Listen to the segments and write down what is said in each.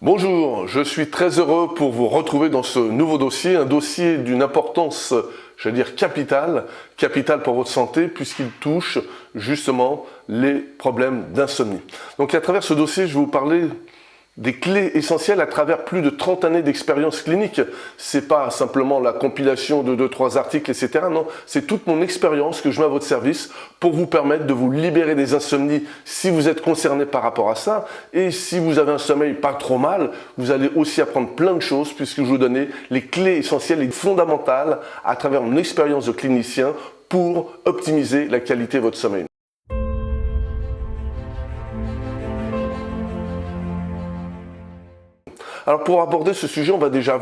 Bonjour, je suis très heureux pour vous retrouver dans ce nouveau dossier, un dossier d'une importance, j'allais dire capitale pour votre santé puisqu'il touche justement les problèmes d'insomnie. Donc à travers ce dossier, je vais vous parler des clés essentielles à travers plus de 30 années d'expérience clinique. C'est pas simplement la compilation de 2-3 articles, etc. Non, c'est toute mon expérience que je mets à votre service pour vous permettre de vous libérer des insomnies si vous êtes concerné par rapport à ça. Et si vous avez un sommeil pas trop mal, vous allez aussi apprendre plein de choses puisque je vais vous donner les clés essentielles et fondamentales à travers mon expérience de clinicien pour optimiser la qualité de votre sommeil. Alors pour aborder ce sujet, on va déjà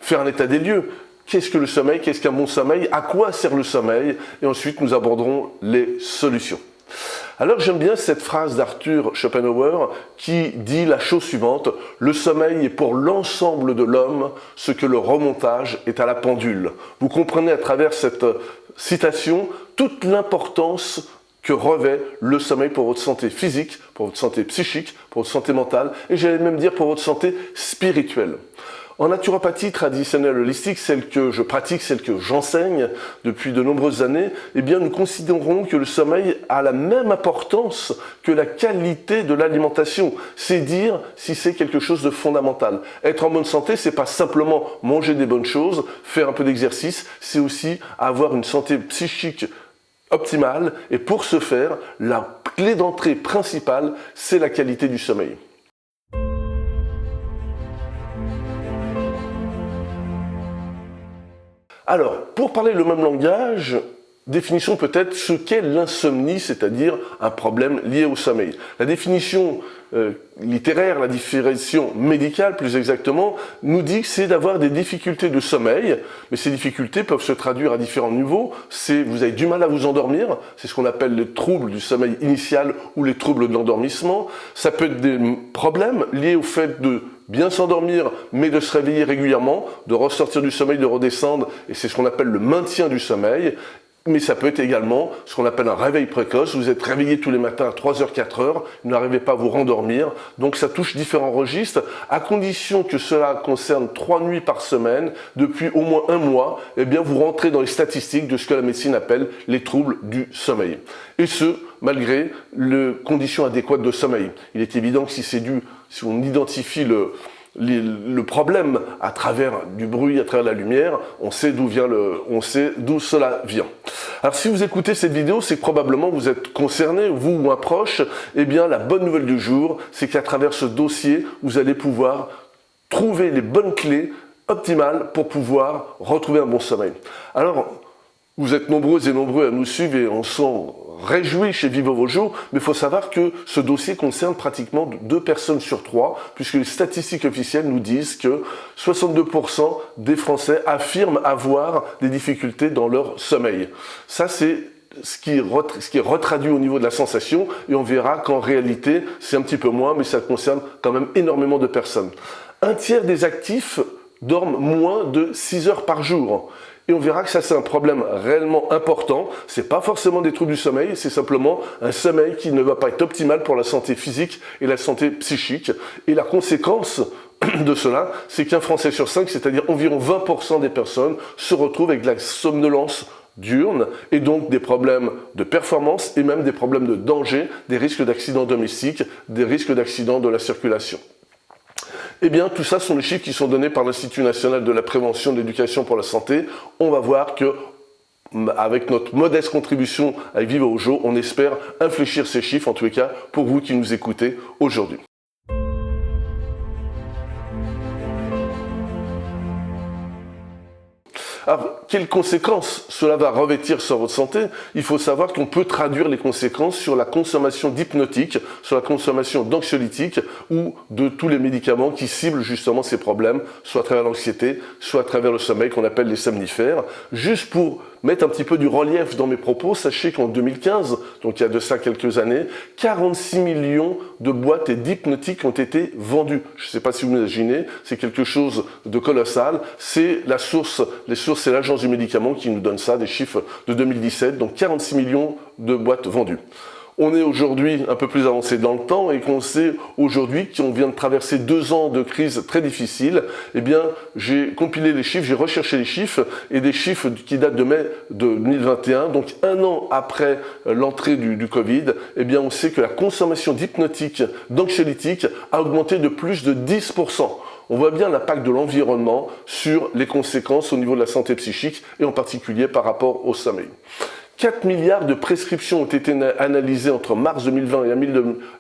faire un état des lieux. Qu'est-ce que le sommeil? Qu'est-ce qu'un bon sommeil? À quoi sert le sommeil? Et ensuite, nous aborderons les solutions. Alors j'aime bien cette phrase d'Arthur Schopenhauer qui dit la chose suivante: le sommeil est pour l'ensemble de l'homme ce que le remontage est à la pendule. Vous comprenez à travers cette citation toute l'importance que revêt le sommeil pour votre santé physique, pour votre santé psychique, pour votre santé mentale et j'allais même dire pour votre santé spirituelle. En naturopathie traditionnelle holistique, celle que je pratique, celle que j'enseigne depuis de nombreuses années, eh bien nous considérons que le sommeil a la même importance que la qualité de l'alimentation. C'est dire si c'est quelque chose de fondamental. Être en bonne santé, c'est pas simplement manger des bonnes choses, faire un peu d'exercice, c'est aussi avoir une santé psychique optimale et pour ce faire, la clé d'entrée principale, c'est la qualité du sommeil. Alors, pour parler le même langage, définissons peut-être ce qu'est l'insomnie, c'est-à-dire un problème lié au sommeil. La définition littéraire, la définition médicale plus exactement, nous dit que c'est d'avoir des difficultés de sommeil, mais ces difficultés peuvent se traduire à différents niveaux. Vous avez du mal à vous endormir, c'est ce qu'on appelle les troubles du sommeil initial ou les troubles de l'endormissement. Ça peut être des problèmes liés au fait de bien s'endormir, mais de se réveiller régulièrement, de ressortir du sommeil, de redescendre, et c'est ce qu'on appelle le maintien du sommeil. Mais ça peut être également ce qu'on appelle un réveil précoce. Vous êtes réveillé tous les matins à 3h, 4h, vous n'arrivez pas à vous rendormir. Donc ça touche différents registres, à condition que cela concerne 3 nuits par semaine, depuis au moins 1 mois, eh bien vous rentrez dans les statistiques de ce que la médecine appelle les troubles du sommeil. Et ce, malgré les conditions adéquates de sommeil. Il est évident que si on identifie le problème à travers du bruit, à travers la lumière, on sait d'où cela vient. Alors si vous écoutez cette vidéo, c'est que probablement vous êtes concerné, vous ou un proche. Eh bien la bonne nouvelle du jour, c'est qu'à travers ce dossier, vous allez pouvoir trouver les bonnes clés optimales pour pouvoir retrouver un bon sommeil. Alors, vous êtes nombreuses et nombreux à nous suivre et on s'en réjouit chez Vivo Vojo, mais il faut savoir que ce dossier concerne pratiquement 2 personnes sur 3, puisque les statistiques officielles nous disent que 62% des Français affirment avoir des difficultés dans leur sommeil. Ça, c'est ce qui est retraduit au niveau de la sensation, et on verra qu'en réalité, c'est un petit peu moins, mais ça concerne quand même énormément de personnes. 1/3 des actifs dorment moins de 6 heures par jour. Et on verra que ça, c'est un problème réellement important. C'est pas forcément des troubles du sommeil, c'est simplement un sommeil qui ne va pas être optimal pour la santé physique et la santé psychique. Et la conséquence de cela, c'est qu'un Français sur 5, c'est-à-dire environ 20% des personnes, se retrouvent avec de la somnolence diurne et donc des problèmes de performance et même des problèmes de danger, des risques d'accidents domestiques, des risques d'accidents de la circulation. Eh bien, tout ça sont les chiffres qui sont donnés par l'Institut national de la prévention de l'éducation pour la santé. On va voir que, avec notre modeste contribution avec Vivo Vojo, on espère infléchir ces chiffres, en tous les cas, pour vous qui nous écoutez aujourd'hui. Alors, quelles conséquences cela va revêtir sur votre santé? Il faut savoir qu'on peut traduire les conséquences sur la consommation d'hypnotiques, sur la consommation d'anxiolytiques ou de tous les médicaments qui ciblent justement ces problèmes, soit à travers l'anxiété, soit à travers le sommeil qu'on appelle les somnifères. Juste pour mettre un petit peu du relief dans mes propos, sachez qu'en 2015, donc il y a de ça quelques années, 46 millions de boîtes et d'hypnotiques ont été vendues. Je ne sais pas si vous imaginez, c'est quelque chose de colossal. C'est les sources, c'est l'agence du médicament qui nous donne ça, des chiffres de 2017, donc 46 millions de boîtes vendues. on est aujourd'hui un peu plus avancé dans le temps et qu'on sait aujourd'hui qu'on vient de traverser 2 ans de crise très difficile, eh bien, j'ai compilé les chiffres, j'ai recherché les chiffres et des chiffres qui datent de mai 2021, donc 1 an après l'entrée du Covid, eh bien, on sait que la consommation d'hypnotiques, d'anxiolytiques a augmenté de plus de 10%. On voit bien l'impact de l'environnement sur les conséquences au niveau de la santé psychique et en particulier par rapport au sommeil. 4 milliards de prescriptions ont été analysées entre mars 2020 et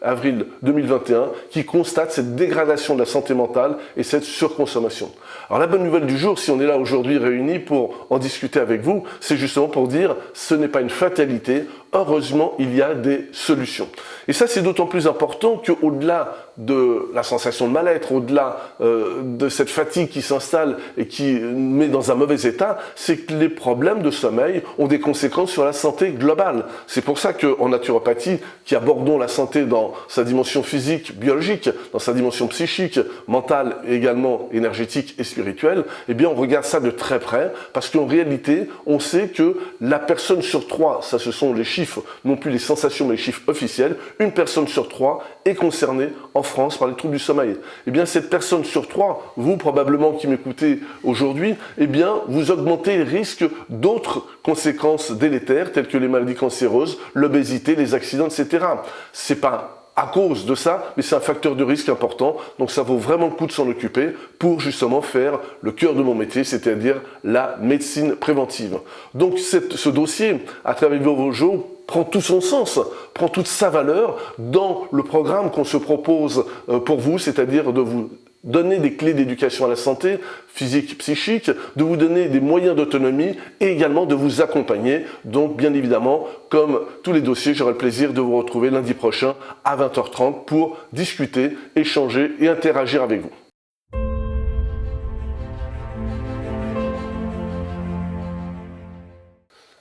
avril 2021 qui constatent cette dégradation de la santé mentale et cette surconsommation. Alors la bonne nouvelle du jour, si on est là aujourd'hui réunis pour en discuter avec vous, c'est justement pour dire ce n'est pas une fatalité, heureusement il y a des solutions. Et ça c'est d'autant plus important qu'au-delà de la sensation de mal-être, au-delà de cette fatigue qui s'installe et qui met dans un mauvais état, c'est que les problèmes de sommeil ont des conséquences sur la santé globale. C'est pour ça qu'en naturopathie, qui abordons la santé dans sa dimension physique, biologique, dans sa dimension psychique, mentale et également énergétique et spirituelle, eh bien on regarde ça de très près parce qu'en réalité, on sait que la personne sur 3, ça ce sont les chiffres, non plus les sensations mais les chiffres officiels, une personne sur 3 est concernée en France par les troubles du sommeil. Eh bien cette personne sur 3, vous probablement qui m'écoutez aujourd'hui, eh bien vous augmentez les risques d'autres conséquences délétères telles que les maladies cancéreuses, l'obésité, les accidents, etc. C'est pas à cause de ça, mais c'est un facteur de risque important, donc ça vaut vraiment le coup de s'en occuper pour justement faire le cœur de mon métier, c'est-à-dire la médecine préventive. Donc ce dossier, à travers vos jours, prend tout son sens, prend toute sa valeur dans le programme qu'on se propose pour vous, c'est-à-dire de vous donner des clés d'éducation à la santé physique, psychique, de vous donner des moyens d'autonomie et également de vous accompagner. Donc bien évidemment, comme tous les dossiers, j'aurai le plaisir de vous retrouver lundi prochain à 20h30 pour discuter, échanger et interagir avec vous.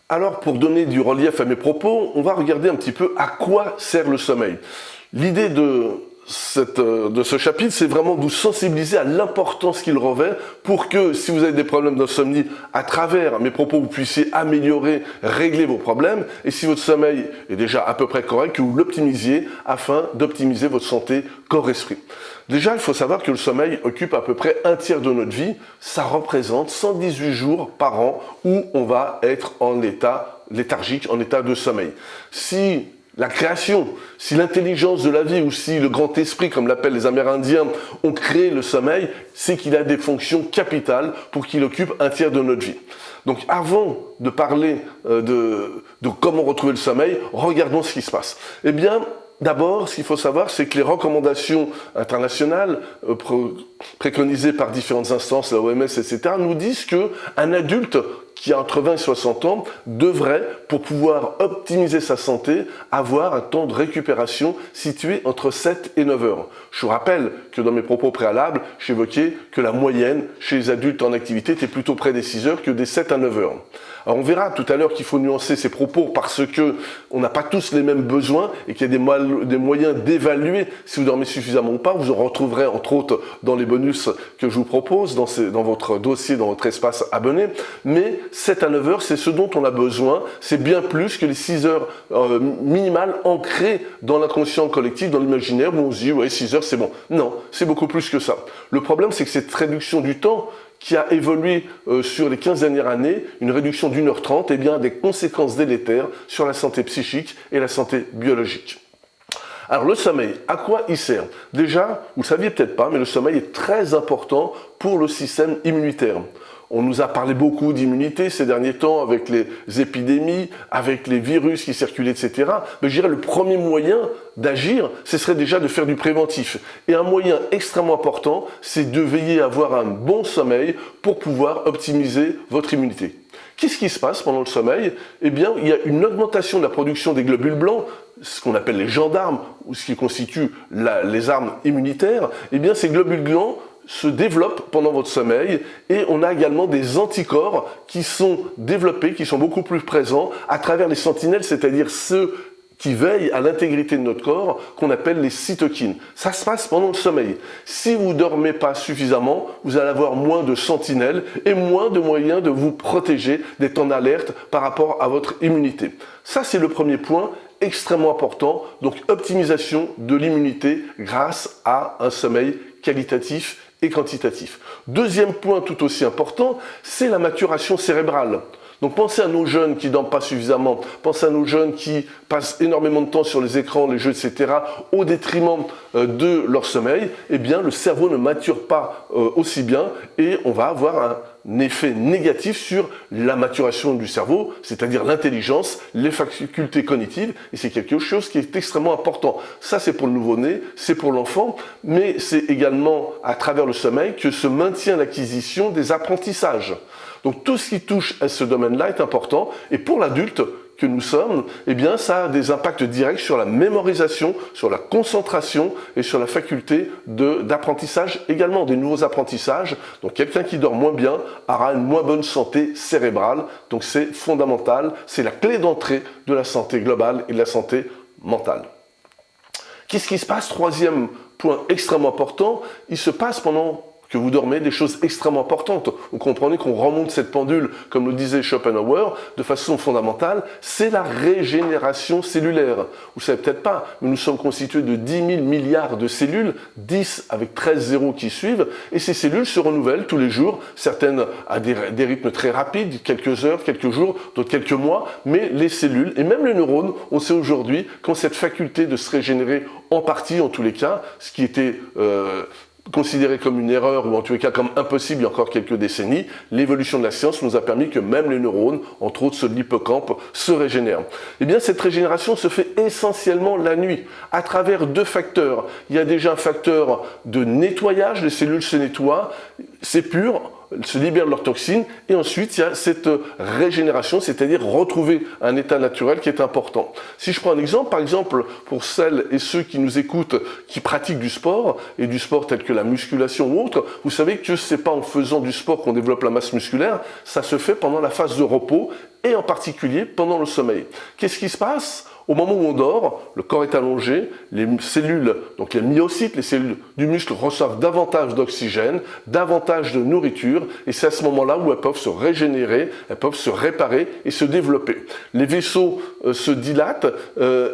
Alors pour donner du relief à mes propos, on va regarder un petit peu à quoi sert le sommeil. L'idée de ce chapitre, c'est vraiment de vous sensibiliser à l'importance qu'il revêt pour que, si vous avez des problèmes d'insomnie, à travers mes propos, vous puissiez améliorer, régler vos problèmes, et si votre sommeil est déjà à peu près correct, que vous l'optimisiez afin d'optimiser votre santé corps-esprit. Déjà, il faut savoir que le sommeil occupe à peu près 1/3 de notre vie. Ça représente 118 jours par an où on va être en état léthargique, en état de sommeil. Si la création, si l'intelligence de la vie ou si le grand esprit, comme l'appellent les Amérindiens, ont créé le sommeil, c'est qu'il a des fonctions capitales pour qu'il occupe 1/3 de notre vie. Donc avant de parler de comment retrouver le sommeil, regardons ce qui se passe. Eh bien, d'abord, ce qu'il faut savoir, c'est que les recommandations internationales préconisées par différentes instances, la OMS, etc., nous disent qu'un adulte qui a entre 20 et 60 ans devrait, pour pouvoir optimiser sa santé, avoir un temps de récupération situé entre 7 et 9 heures. Je vous rappelle que dans mes propos préalables, j'évoquais que la moyenne chez les adultes en activité était plutôt près des 6 heures que des 7 à 9 heures. Alors on verra tout à l'heure qu'il faut nuancer ces propos parce que on n'a pas tous les mêmes besoins et qu'il y a des moyens d'évaluer si vous dormez suffisamment ou pas. Vous en retrouverez entre autres dans les bonus que je vous propose, dans votre dossier, dans votre espace abonné. Mais 7 à 9 heures, c'est ce dont on a besoin. C'est bien plus que les 6 heures minimales ancrées dans l'inconscient collectif, dans l'imaginaire où on se dit ouais 6 heures c'est bon. Non, c'est beaucoup plus que ça. Le problème c'est que cette réduction du temps qui a évolué sur les 15 dernières années, une réduction d'1h30, eh bien, a des conséquences délétères sur la santé psychique et la santé biologique. Alors le sommeil, à quoi il sert? Déjà, vous ne le saviez peut-être pas, mais le sommeil est très important pour le système immunitaire. On nous a parlé beaucoup d'immunité ces derniers temps avec les épidémies, avec les virus qui circulent, etc. Mais je dirais le premier moyen d'agir, ce serait déjà de faire du préventif. Et un moyen extrêmement important, c'est de veiller à avoir un bon sommeil pour pouvoir optimiser votre immunité. Qu'est-ce qui se passe pendant le sommeil? Eh bien, il y a une augmentation de la production des globules blancs, ce qu'on appelle les gendarmes, ou ce qui constitue les armes immunitaires. Eh bien, ces globules blancs se développent pendant votre sommeil et on a également des anticorps qui sont développés, qui sont beaucoup plus présents à travers les sentinelles, c'est-à-dire ceux qui veillent à l'intégrité de notre corps, qu'on appelle les cytokines. Ça se passe pendant le sommeil. Si vous ne dormez pas suffisamment, vous allez avoir moins de sentinelles et moins de moyens de vous protéger, d'être en alerte par rapport à votre immunité. Ça, c'est le premier point extrêmement important. Donc optimisation de l'immunité grâce à un sommeil qualitatif et quantitatif. Deuxième point tout aussi important, c'est la maturation cérébrale. Donc pensez à nos jeunes qui ne dorment pas suffisamment, pensez à nos jeunes qui passent énormément de temps sur les écrans, les jeux, etc., au détriment de leur sommeil. Eh bien, le cerveau ne mature pas aussi bien et on va avoir un effet négatif sur la maturation du cerveau, c'est-à-dire l'intelligence, les facultés cognitives, et c'est quelque chose qui est extrêmement important. Ça, c'est pour le nouveau-né, c'est pour l'enfant, mais c'est également à travers le sommeil que se maintient l'acquisition des apprentissages. Donc tout ce qui touche à ce domaine-là est important, et pour l'adulte que nous sommes, eh bien ça a des impacts directs sur la mémorisation, sur la concentration et sur la faculté d'apprentissage, également des nouveaux apprentissages. Donc quelqu'un qui dort moins bien aura une moins bonne santé cérébrale, donc c'est fondamental, c'est la clé d'entrée de la santé globale et de la santé mentale. Qu'est-ce qui se passe? Troisième point extrêmement important, il se passe pendant que vous dormez des choses extrêmement importantes. Vous comprenez qu'on remonte cette pendule, comme le disait Schopenhauer, de façon fondamentale, c'est la régénération cellulaire. Vous ne savez peut-être pas, mais nous sommes constitués de 10 000 milliards de cellules, 10 avec 13 zéros qui suivent, et ces cellules se renouvellent tous les jours, certaines à des rythmes très rapides, quelques heures, quelques jours, d'autres quelques mois, mais les cellules, et même les neurones, on sait aujourd'hui qu'ont cette faculté de se régénérer en partie, en tous les cas, ce qui était considéré comme une erreur ou en tous les cas comme impossible il y a encore quelques décennies, l'évolution de la science nous a permis que même les neurones, entre autres ceux de l'hippocampe, se régénèrent. Eh bien cette régénération se fait essentiellement la nuit, à travers deux facteurs. Il y a déjà un facteur de nettoyage, les cellules se nettoient, c'est pur, se libèrent de leurs toxines, et ensuite il y a cette régénération, c'est-à-dire retrouver un état naturel qui est important. Si je prends un exemple, par exemple pour celles et ceux qui nous écoutent, qui pratiquent du sport, et du sport tel que la musculation ou autre, vous savez que c'est pas en faisant du sport qu'on développe la masse musculaire, ça se fait pendant la phase de repos, et en particulier pendant le sommeil. Qu'est-ce qui se passe ? Au moment où on dort, le corps est allongé, les cellules, donc les myocytes, les cellules du muscle reçoivent davantage d'oxygène, davantage de nourriture, et c'est à ce moment-là où elles peuvent se régénérer, elles peuvent se réparer et se développer. Les vaisseaux se dilatent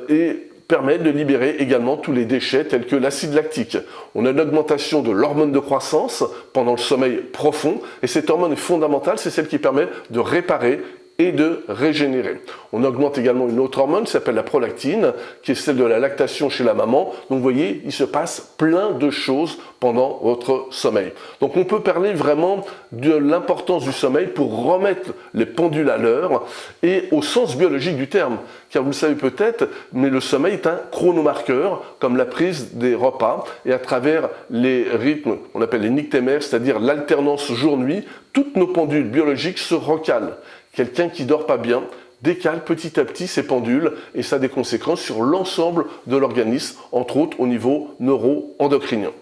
et permettent de libérer également tous les déchets tels que l'acide lactique. On a une augmentation de l'hormone de croissance pendant le sommeil profond, et cette hormone est fondamentale, c'est celle qui permet de réparer et de régénérer. On augmente également une autre hormone qui s'appelle la prolactine, qui est celle de la lactation chez la maman. Donc vous voyez, il se passe plein de choses pendant votre sommeil. Donc on peut parler vraiment de l'importance du sommeil pour remettre les pendules à l'heure et au sens biologique du terme. Car vous le savez peut-être, mais le sommeil est un chronomarqueur, comme la prise des repas, et à travers les rythmes, on appelle les nictémères, c'est-à-dire l'alternance jour-nuit, toutes nos pendules biologiques se recalent. Quelqu'un qui dort pas bien décale petit à petit ses pendules et ça a des conséquences sur l'ensemble de l'organisme, entre autres au niveau neuro-endocrinien.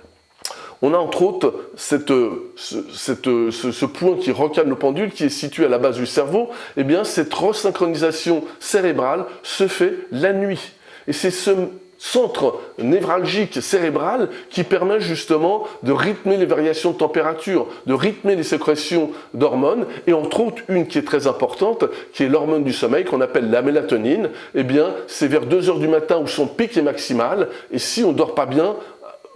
On a entre autres ce point qui recale nos pendules, qui est situé à la base du cerveau. Eh bien, cette resynchronisation cérébrale se fait la nuit. Et c'est ce centre névralgique cérébral qui permet justement de rythmer les variations de température, de rythmer les sécrétions d'hormones, et entre autres une qui est très importante, qui est l'hormone du sommeil, qu'on appelle la mélatonine. Eh bien, c'est vers 2 heures du matin où son pic est maximal, et si on ne dort pas bien,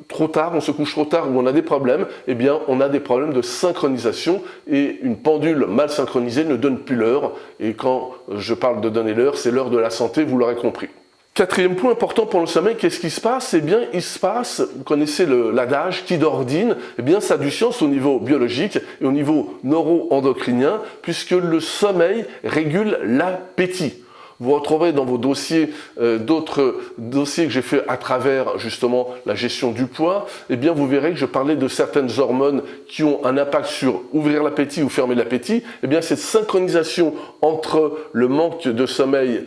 trop tard, on se couche trop tard ou on a des problèmes, eh bien on a des problèmes de synchronisation, et une pendule mal synchronisée ne donne plus l'heure, et quand je parle de donner l'heure, c'est l'heure de la santé, vous l'aurez compris. Quatrième point important pour le sommeil, qu'est-ce qui se passe? Eh bien, il se passe, vous connaissez l'adage, qui dort dîne, eh bien, ça a du sens au niveau biologique et au niveau neuro-endocrinien, puisque le sommeil régule l'appétit. Vous retrouverez dans vos dossiers d'autres dossiers que j'ai fait à travers justement la gestion du poids. Eh bien, vous verrez que je parlais de certaines hormones qui ont un impact sur ouvrir l'appétit ou fermer l'appétit. Eh bien, cette synchronisation entre le manque de sommeil,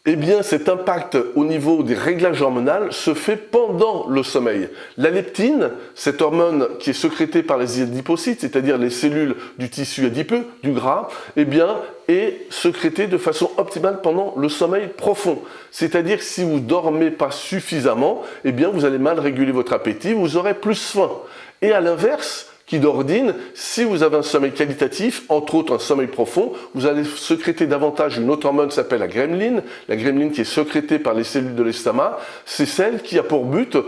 eh bien, cet impact au niveau des réglages hormonaux se fait pendant le sommeil. La leptine, cette hormone qui est sécrétée par les adipocytes, c'est-à-dire les cellules du tissu adipeux, du gras, eh bien, est sécrétée de façon optimale pendant le sommeil profond. C'est-à-dire que si vous ne dormez pas suffisamment, eh bien, vous allez mal réguler votre appétit, vous aurez plus faim. Et à l'inverse, qui d'ordine, si vous avez un sommeil qualitatif, entre autres un sommeil profond, vous allez sécréter davantage une autre hormone qui s'appelle la ghrelin qui est sécrétée par les cellules de l'estomac. C'est celle qui a pour but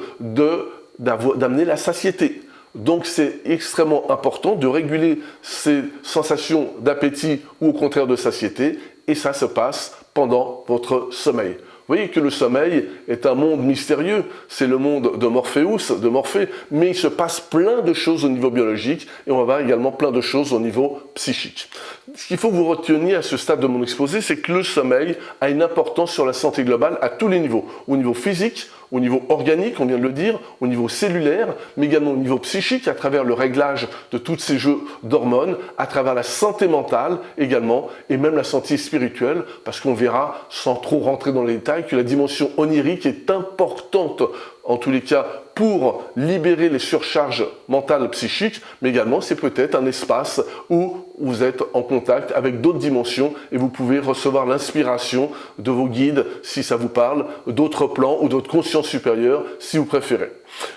d'amener la satiété. Donc c'est extrêmement important de réguler ces sensations d'appétit ou au contraire de satiété, et ça se passe pendant votre sommeil. Vous voyez que le sommeil est un monde mystérieux, c'est le monde de Morphée, mais il se passe plein de choses au niveau biologique et on va voir également plein de choses au niveau psychique. Ce qu'il faut que vous reteniez à ce stade de mon exposé, c'est que le sommeil a une importance sur la santé globale à tous les niveaux, au niveau physique, au niveau organique, on vient de le dire, au niveau cellulaire, mais également au niveau psychique, à travers le réglage de tous ces jeux d'hormones, à travers la santé mentale également, et même la santé spirituelle, parce qu'on verra, sans trop rentrer dans les détails, que la dimension onirique est importante, en tous les cas, pour libérer les surcharges mentales psychiques, mais également c'est peut-être un espace où vous êtes en contact avec d'autres dimensions et vous pouvez recevoir l'inspiration de vos guides, si ça vous parle, d'autres plans ou d'autres consciences supérieures, si vous préférez.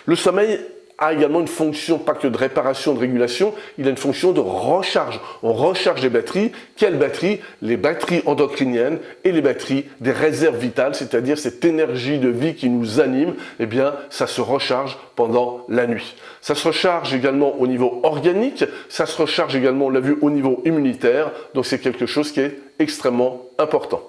Le sommeil a également une fonction, pas que de réparation, de régulation, il a une fonction de recharge. On recharge les batteries. Quelles batteries? Les batteries endocriniennes et les batteries des réserves vitales, c'est-à-dire cette énergie de vie qui nous anime, eh bien, ça se recharge pendant la nuit. Ça se recharge également au niveau organique, ça se recharge également, on l'a vu, au niveau immunitaire, donc c'est quelque chose qui est extrêmement important.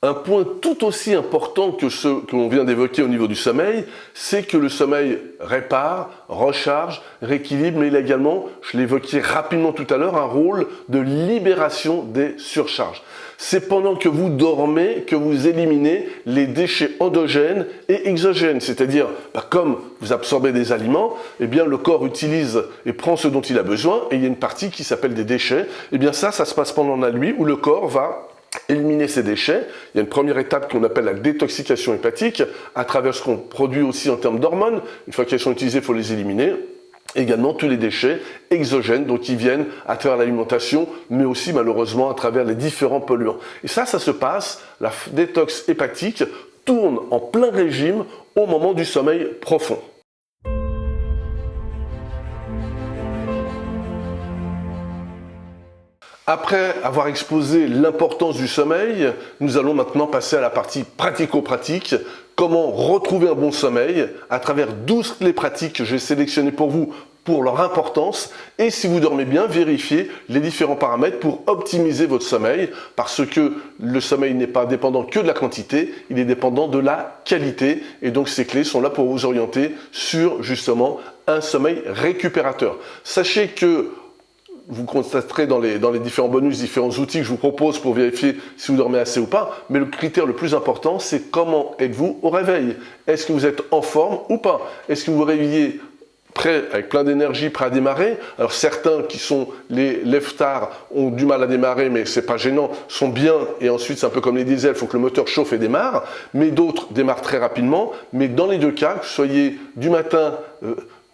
Un point tout aussi important que ce que l'on vient d'évoquer au niveau du sommeil, c'est que le sommeil répare, recharge, rééquilibre, mais il a également, je l'évoquais rapidement tout à l'heure, un rôle de libération des surcharges. C'est pendant que vous dormez que vous éliminez les déchets endogènes et exogènes, c'est-à-dire comme vous absorbez des aliments, eh bien le corps utilise et prend ce dont il a besoin, et il y a une partie qui s'appelle des déchets. Eh bien ça se passe pendant la nuit où le corps va éliminer ces déchets. Il y a une première étape qu'on appelle la détoxication hépatique, à travers ce qu'on produit aussi en termes d'hormones. Une fois qu'elles sont utilisées, il faut les éliminer. Également tous les déchets exogènes, donc qui viennent à travers l'alimentation, mais aussi malheureusement à travers les différents polluants. Et ça se passe, la détox hépatique tourne en plein régime au moment du sommeil profond. Après avoir exposé l'importance du sommeil, nous allons maintenant passer à la partie pratico-pratique. Comment retrouver un bon sommeil à travers 12 clés pratiques que j'ai sélectionnées pour vous pour leur importance. Et si vous dormez bien, vérifiez les différents paramètres pour optimiser votre sommeil, parce que le sommeil n'est pas dépendant que de la quantité, il est dépendant de la qualité. Et donc ces clés sont là pour vous orienter sur justement un sommeil récupérateur. Sachez que vous constaterez dans les différents bonus, différents outils que je vous propose pour vérifier si vous dormez assez ou pas, mais le critère le plus important, c'est comment êtes-vous au réveil. Est-ce que vous êtes en forme ou pas? Est-ce que vous vous réveillez prêt, avec plein d'énergie, prêt à démarrer? Alors certains qui sont les lève-tard ont du mal à démarrer, mais c'est pas gênant, sont bien, et ensuite c'est un peu comme les diesels, il faut que le moteur chauffe et démarre, mais d'autres démarrent très rapidement. Mais dans les deux cas, que vous soyez du matin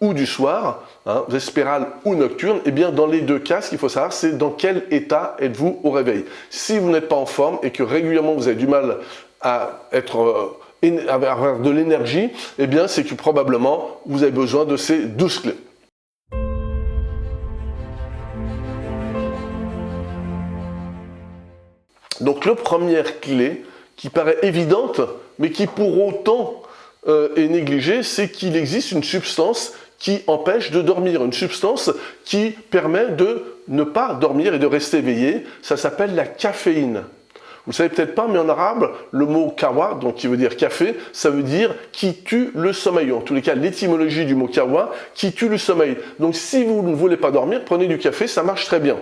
ou du soir, vespéral ou nocturne, eh bien dans les deux cas, ce qu'il faut savoir, c'est dans quel état êtes-vous au réveil. Si vous n'êtes pas en forme et que régulièrement vous avez du mal à avoir de l'énergie, eh bien c'est que probablement vous avez besoin de ces 12 clés. Donc la première clé, qui paraît évidente, mais qui pour autant est négligée, c'est qu'il existe une substance qui empêche de dormir, une substance qui permet de ne pas dormir et de rester éveillé. Ça s'appelle la caféine. Vous ne savez peut-être pas, mais en arabe, le mot kawa, donc qui veut dire café, ça veut dire qui tue le sommeil. En tous les cas, l'étymologie du mot kawa, qui tue le sommeil. Donc si vous ne voulez pas dormir, prenez du café, ça marche très bien.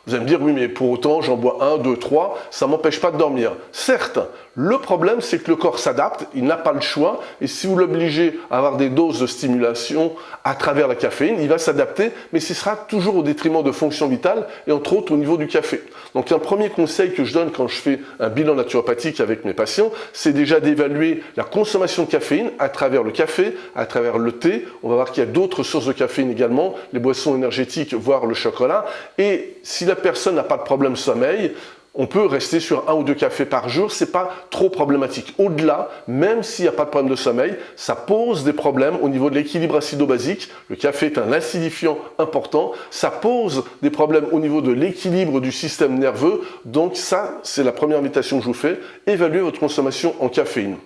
Vous allez me dire, oui, mais pour autant, j'en bois 1, 2, 3, ça ne m'empêche pas de dormir. Certes, le problème, c'est que le corps s'adapte, il n'a pas le choix, et si vous l'obligez à avoir des doses de stimulation à travers la caféine, il va s'adapter, mais ce sera toujours au détriment de fonctions vitales, et entre autres au niveau du café. Donc un premier conseil que je donne quand je fais un bilan naturopathique avec mes patients, c'est déjà d'évaluer la consommation de caféine à travers le café, à travers le thé. On va voir qu'il y a d'autres sources de caféine également, les boissons énergétiques, voire le chocolat. Et si la personne n'a pas de problème sommeil, On peut rester sur 1 ou 2 cafés par jour, c'est pas trop problématique. Au-delà, même s'il n'y a pas de problème de sommeil, ça pose des problèmes au niveau de l'équilibre acido-basique. Le café est un acidifiant important. Ça pose des problèmes au niveau de l'équilibre du système nerveux. Donc ça, c'est la première invitation que je vous fais. Évaluez votre consommation en caféine.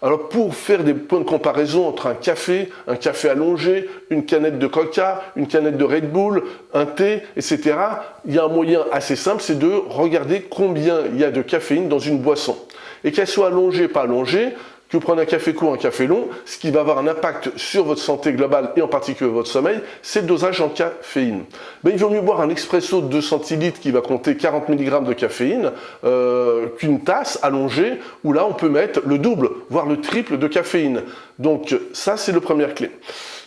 Alors pour faire des points de comparaison entre un café allongé, une canette de Coca, une canette de Red Bull, un thé, etc., il y a un moyen assez simple, c'est de regarder combien il y a de caféine dans une boisson. Et qu'elle soit allongée, pas allongée, que vous prenez un café court, un café long, ce qui va avoir un impact sur votre santé globale et en particulier votre sommeil, c'est le dosage en caféine. Il vaut mieux boire un expresso de 2 centilitres qui va compter 40 mg de caféine qu'une tasse allongée où là on peut mettre le double, voire le triple de caféine. Donc ça c'est la première clé.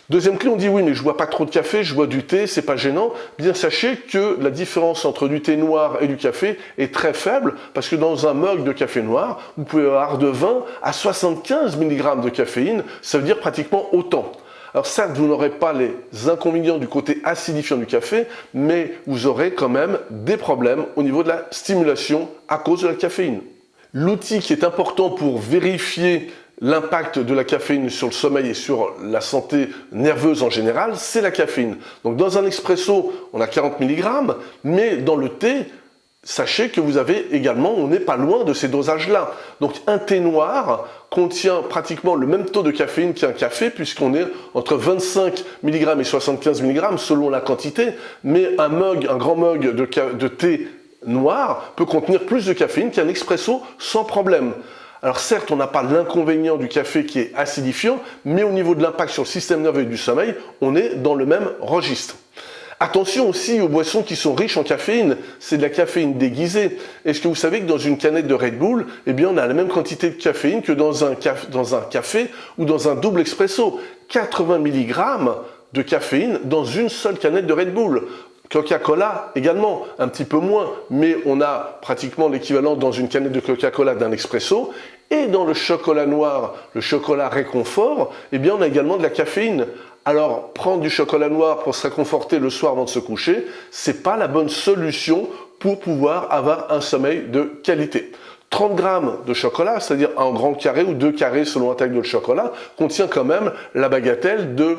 Deuxième clé, on dit oui, mais je bois pas trop de café, je bois du thé, c'est pas gênant. Bien sachez que la différence entre du thé noir et du café est très faible parce que dans un mug de café noir, vous pouvez avoir de 20 à 75 mg de caféine, ça veut dire pratiquement autant. Alors certes, vous n'aurez pas les inconvénients du côté acidifiant du café, mais vous aurez quand même des problèmes au niveau de la stimulation à cause de la caféine. L'outil qui est important pour vérifier l'impact de la caféine sur le sommeil et sur la santé nerveuse en général, c'est la caféine. Donc dans un expresso, on a 40 mg, mais dans le thé, sachez que vous avez également, on n'est pas loin de ces dosages-là. Donc un thé noir contient pratiquement le même taux de caféine qu'un café, puisqu'on est entre 25 mg et 75 mg selon la quantité, mais un grand mug de thé noir peut contenir plus de caféine qu'un expresso sans problème. Alors certes, on n'a pas l'inconvénient du café qui est acidifiant, mais au niveau de l'impact sur le système nerveux et du sommeil, on est dans le même registre. Attention aussi aux boissons qui sont riches en caféine, c'est de la caféine déguisée. Est-ce que vous savez que dans une canette de Red Bull, eh bien on a la même quantité de caféine que dans un café ou dans un double expresso. 80 mg de caféine dans une seule canette de Red Bull. Coca-Cola également, un petit peu moins, mais on a pratiquement l'équivalent dans une canette de Coca-Cola d'un expresso. Et dans le chocolat noir, le chocolat réconfort, eh bien on a également de la caféine. Alors prendre du chocolat noir pour se réconforter le soir avant de se coucher, c'est pas la bonne solution pour pouvoir avoir un sommeil de qualité. 30 grammes de chocolat, c'est-à-dire un grand carré ou 2 carrés selon la taille de chocolat, contient quand même la bagatelle de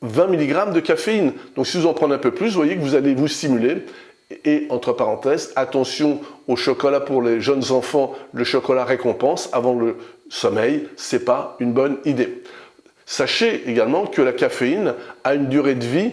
20 mg de caféine. Donc si vous en prenez un peu plus, vous voyez que vous allez vous stimuler. Et entre parenthèses, attention au chocolat pour les jeunes enfants, le chocolat récompense avant le sommeil, c'est pas une bonne idée. Sachez également que la caféine a une durée de vie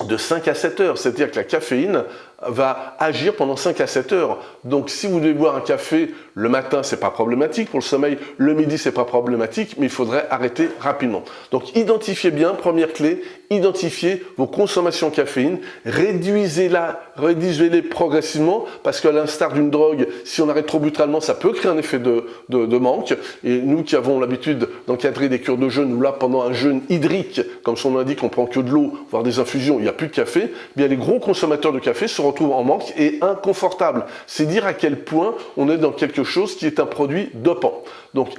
de 5 à 7 heures, c'est-à-dire que la caféine va agir pendant 5 à 7 heures. Donc si vous devez boire un café le matin, c'est pas problématique pour le sommeil, le midi c'est pas problématique, mais il faudrait arrêter rapidement. Donc identifiez bien, première clé, identifiez vos consommations de caféine, réduisez-les progressivement, parce qu'à l'instar d'une drogue, si on arrête trop brutalement, ça peut créer un effet de manque. Et nous qui avons l'habitude d'encadrer des cures de jeûne, où là pendant un jeûne hydrique, comme son nom l'indique, on prend que de l'eau, voire des infusions, il n'y a plus de café, eh bien les gros consommateurs de café se retrouvent en manque et inconfortables. C'est dire à quel point on est dans quelque chose qui est un produit dopant. Donc,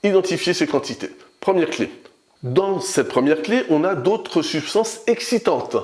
identifier ces quantités. Première clé. Dans cette première clé, on a d'autres substances excitantes.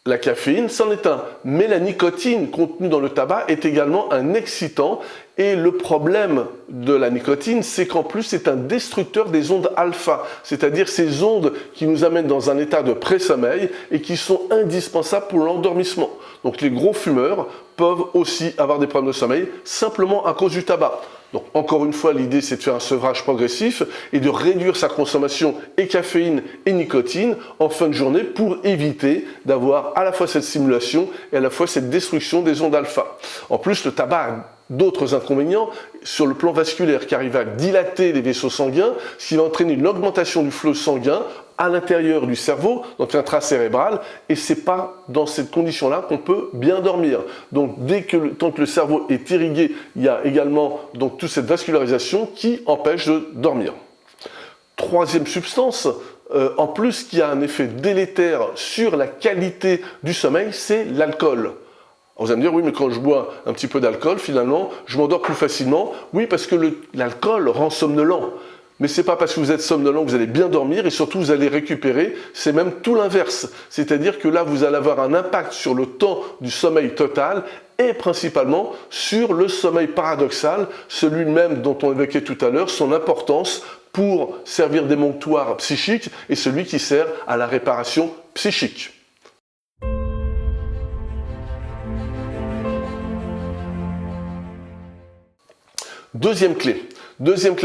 La caféine, c'en est un. Mais la nicotine contenue dans le tabac est également un excitant. Et le problème de la nicotine, c'est qu'en plus, c'est un destructeur des ondes alpha, c'est-à-dire ces ondes qui nous amènent dans un état de pré-sommeil et qui sont indispensables pour l'endormissement. Donc les gros fumeurs peuvent aussi avoir des problèmes de sommeil simplement à cause du tabac. Donc encore une fois, l'idée c'est de faire un sevrage progressif et de réduire sa consommation et caféine et nicotine en fin de journée pour éviter d'avoir à la fois cette stimulation et à la fois cette destruction des ondes alpha. En plus, le tabac a d'autres inconvénients sur le plan vasculaire car il va dilater les vaisseaux sanguins, ce qui va entraîner une augmentation du flux sanguin à l'intérieur du cerveau, donc intracérébral, et c'est pas dans cette condition-là qu'on peut bien dormir. Donc tant que le cerveau est irrigué, il y a également donc toute cette vascularisation qui empêche de dormir. Troisième substance, en plus qui a un effet délétère sur la qualité du sommeil, c'est l'alcool. Vous allez me dire, oui, mais quand je bois un petit peu d'alcool, finalement, je m'endors plus facilement. Oui, parce que l'alcool rend somnolent. Mais c'est pas parce que vous êtes somnolent que vous allez bien dormir et surtout vous allez récupérer, c'est même tout l'inverse. C'est-à-dire que là, vous allez avoir un impact sur le temps du sommeil total et principalement sur le sommeil paradoxal, celui même dont on évoquait tout à l'heure, son importance pour servir d'émonctoire psychique et celui qui sert à la réparation psychique. Deuxième clé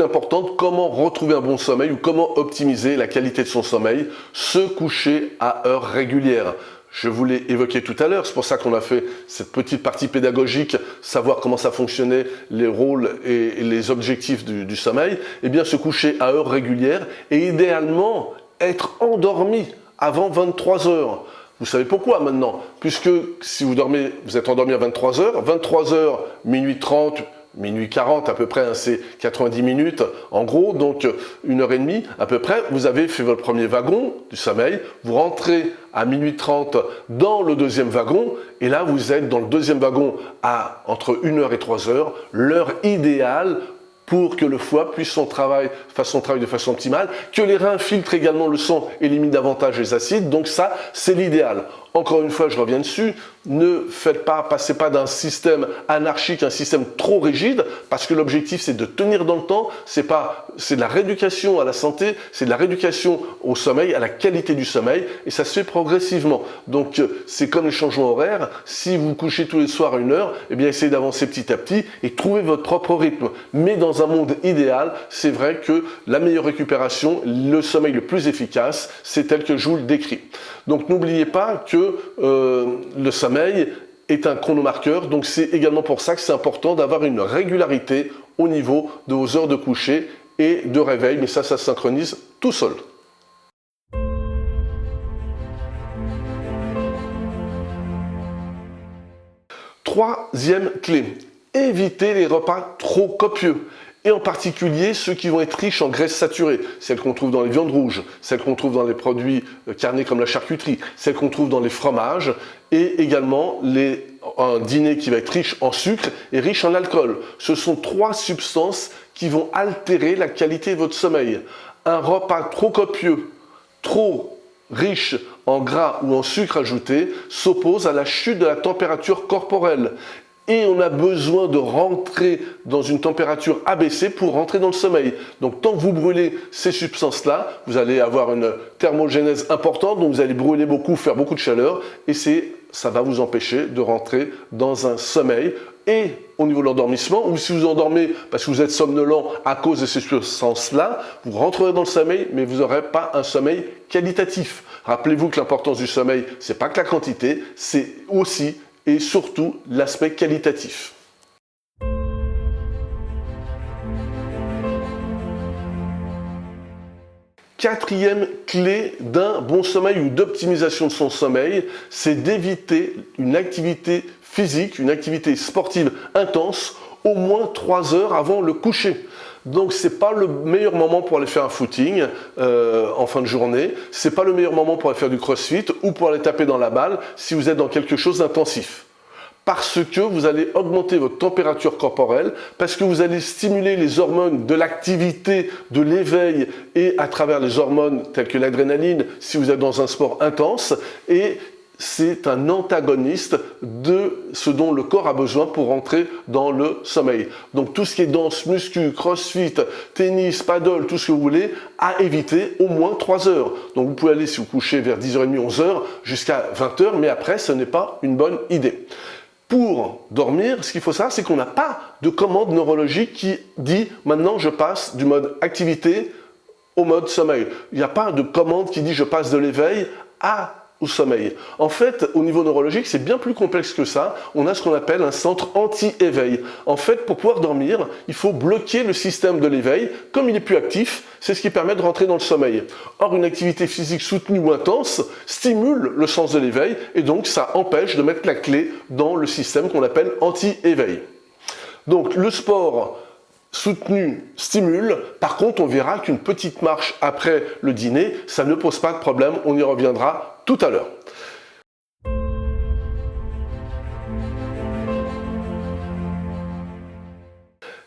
importante, comment retrouver un bon sommeil ou comment optimiser la qualité de son sommeil, se coucher à heure régulière. Je vous l'ai évoqué tout à l'heure, c'est pour ça qu'on a fait cette petite partie pédagogique, savoir comment ça fonctionnait, les rôles et les objectifs du sommeil. Eh bien, se coucher à heure régulière et idéalement être endormi avant 23 heures. Vous savez pourquoi maintenant? Puisque si vous êtes endormi à 23 heures, minuit 30, minuit 40 à peu près, hein, c'est 90 minutes en gros, donc 1h30 à peu près, vous avez fait votre premier wagon du sommeil, vous rentrez à minuit 30 dans le deuxième wagon, et là vous êtes dans le deuxième wagon à entre 1h et 3h, l'heure idéale pour que le foie fasse son travail de façon optimale, que les reins filtrent également le sang et éliminent davantage les acides, donc ça c'est l'idéal. Encore une fois, je reviens dessus, passez pas d'un système anarchique à un système trop rigide, parce que l'objectif c'est de tenir dans le temps, c'est de la rééducation à la santé, c'est de la rééducation au sommeil, à la qualité du sommeil, et ça se fait progressivement. Donc c'est comme les changements horaires, si vous couchez tous les soirs à 1h, eh bien essayez d'avancer petit à petit et trouvez votre propre rythme. Mais dans un monde idéal, c'est vrai que la meilleure récupération, le sommeil le plus efficace, c'est tel que je vous le décris. Donc n'oubliez pas que le sommeil est un chronomarqueur, donc c'est également pour ça que c'est important d'avoir une régularité au niveau de vos heures de coucher et de réveil, mais ça synchronise tout seul. Troisième clé, évitez les repas trop copieux. Et en particulier ceux qui vont être riches en graisses saturées, celles qu'on trouve dans les viandes rouges, celles qu'on trouve dans les produits carnés comme la charcuterie, celles qu'on trouve dans les fromages, et également un dîner qui va être riche en sucre et riche en alcool. Ce sont trois substances qui vont altérer la qualité de votre sommeil. Un repas trop copieux, trop riche en gras ou en sucre ajouté, s'oppose à la chute de la température corporelle. Et on a besoin de rentrer dans une température abaissée pour rentrer dans le sommeil. Donc tant que vous brûlez ces substances-là, vous allez avoir une thermogénèse importante, donc vous allez brûler beaucoup, faire beaucoup de chaleur, et ça va vous empêcher de rentrer dans un sommeil. Et au niveau de l'endormissement, ou si vous endormez parce que vous êtes somnolent à cause de ces substances-là, vous rentrerez dans le sommeil, mais vous n'aurez pas un sommeil qualitatif. Rappelez-vous que l'importance du sommeil, c'est pas que la quantité, c'est aussi et surtout l'aspect qualitatif. Quatrième clé d'un bon sommeil ou d'optimisation de son sommeil, c'est d'éviter une activité physique, une activité sportive intense, au moins 3 heures avant le coucher. Donc c'est pas le meilleur moment pour aller faire un footing en fin de journée, c'est pas le meilleur moment pour aller faire du crossfit ou pour aller taper dans la balle si vous êtes dans quelque chose d'intensif. Parce que vous allez augmenter votre température corporelle, parce que vous allez stimuler les hormones de l'activité, de l'éveil et à travers les hormones telles que l'adrénaline si vous êtes dans un sport intense, et c'est un antagoniste de ce dont le corps a besoin pour rentrer dans le sommeil. Donc tout ce qui est danse, muscu, crossfit, tennis, paddle, tout ce que vous voulez, à éviter au moins 3 heures. Donc vous pouvez aller si vous couchez vers 10h30, 11h, jusqu'à 20h, mais après ce n'est pas une bonne idée. Pour dormir, ce qu'il faut savoir, c'est qu'on n'a pas de commande neurologique qui dit « maintenant je passe du mode activité au mode sommeil ». Il n'y a pas de commande qui dit « je passe de l'éveil au sommeil ». En fait, au niveau neurologique, c'est bien plus complexe que ça. On a ce qu'on appelle un centre anti-éveil. En fait, pour pouvoir dormir, il faut bloquer le système de l'éveil. Comme il est plus actif, c'est ce qui permet de rentrer dans le sommeil. Or, une activité physique soutenue ou intense stimule le sens de l'éveil et donc ça empêche de mettre la clé dans le système qu'on appelle anti-éveil. Donc, le sport soutenu stimule. Par contre, on verra qu'une petite marche après le dîner, ça ne pose pas de problème. On y reviendra tout à l'heure.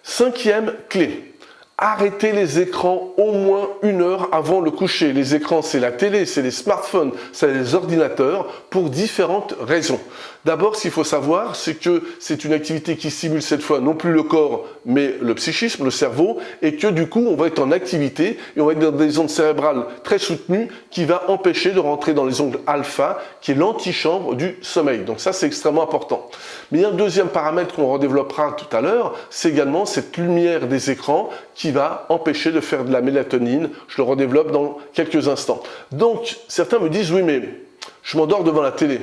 Cinquième clé. Arrêtez les écrans au moins 1 heure avant le coucher. Les écrans, c'est la télé, c'est les smartphones, c'est les ordinateurs, pour différentes raisons. D'abord, ce qu'il faut savoir, c'est que c'est une activité qui stimule cette fois non plus le corps, mais le psychisme, le cerveau, et que du coup, on va être en activité et on va être dans des ondes cérébrales très soutenues qui va empêcher de rentrer dans les ondes alpha, qui est l'antichambre du sommeil. Donc ça, c'est extrêmement important. Mais il y a un deuxième paramètre qu'on redéveloppera tout à l'heure, c'est également cette lumière des écrans qui va empêcher de faire de la mélatonine. Je le redéveloppe dans quelques instants. Donc, certains me disent, oui, mais je m'endors devant la télé.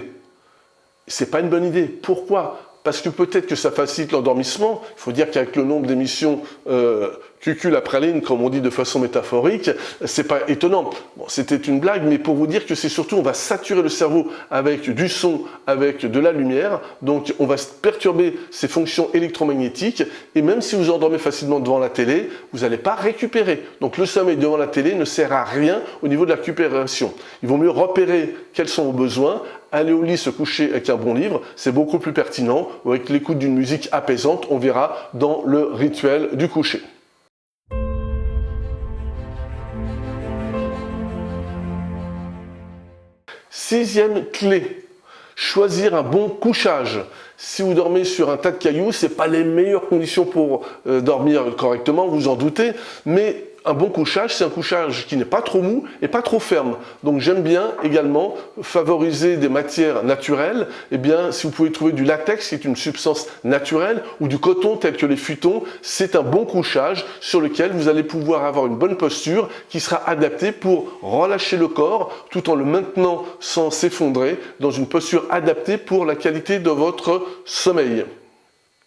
C'est pas une bonne idée. Pourquoi ? Parce que peut-être que ça facilite l'endormissement. Il faut dire qu'avec le nombre d'émissions cucul à praline, comme on dit de façon métaphorique, c'est pas étonnant. Bon, c'était une blague, mais pour vous dire que c'est surtout, on va saturer le cerveau avec du son, avec de la lumière. Donc, on va perturber ses fonctions électromagnétiques. Et même si vous endormez facilement devant la télé, vous n'allez pas récupérer. Donc, le sommeil devant la télé ne sert à rien au niveau de la récupération. Il vaut mieux repérer quels sont vos besoins, aller au lit, se coucher avec un bon livre, c'est beaucoup plus pertinent, ou avec l'écoute d'une musique apaisante, on verra dans le rituel du coucher. Sixième clé, choisir un bon couchage. Si vous dormez sur un tas de cailloux, ce n'est pas les meilleures conditions pour dormir correctement, vous en doutez, mais un bon couchage, c'est un couchage qui n'est pas trop mou et pas trop ferme. Donc j'aime bien également favoriser des matières naturelles. Eh bien, si vous pouvez trouver du latex, qui est une substance naturelle, ou du coton tel que les futons, c'est un bon couchage sur lequel vous allez pouvoir avoir une bonne posture qui sera adaptée pour relâcher le corps tout en le maintenant sans s'effondrer dans une posture adaptée pour la qualité de votre sommeil.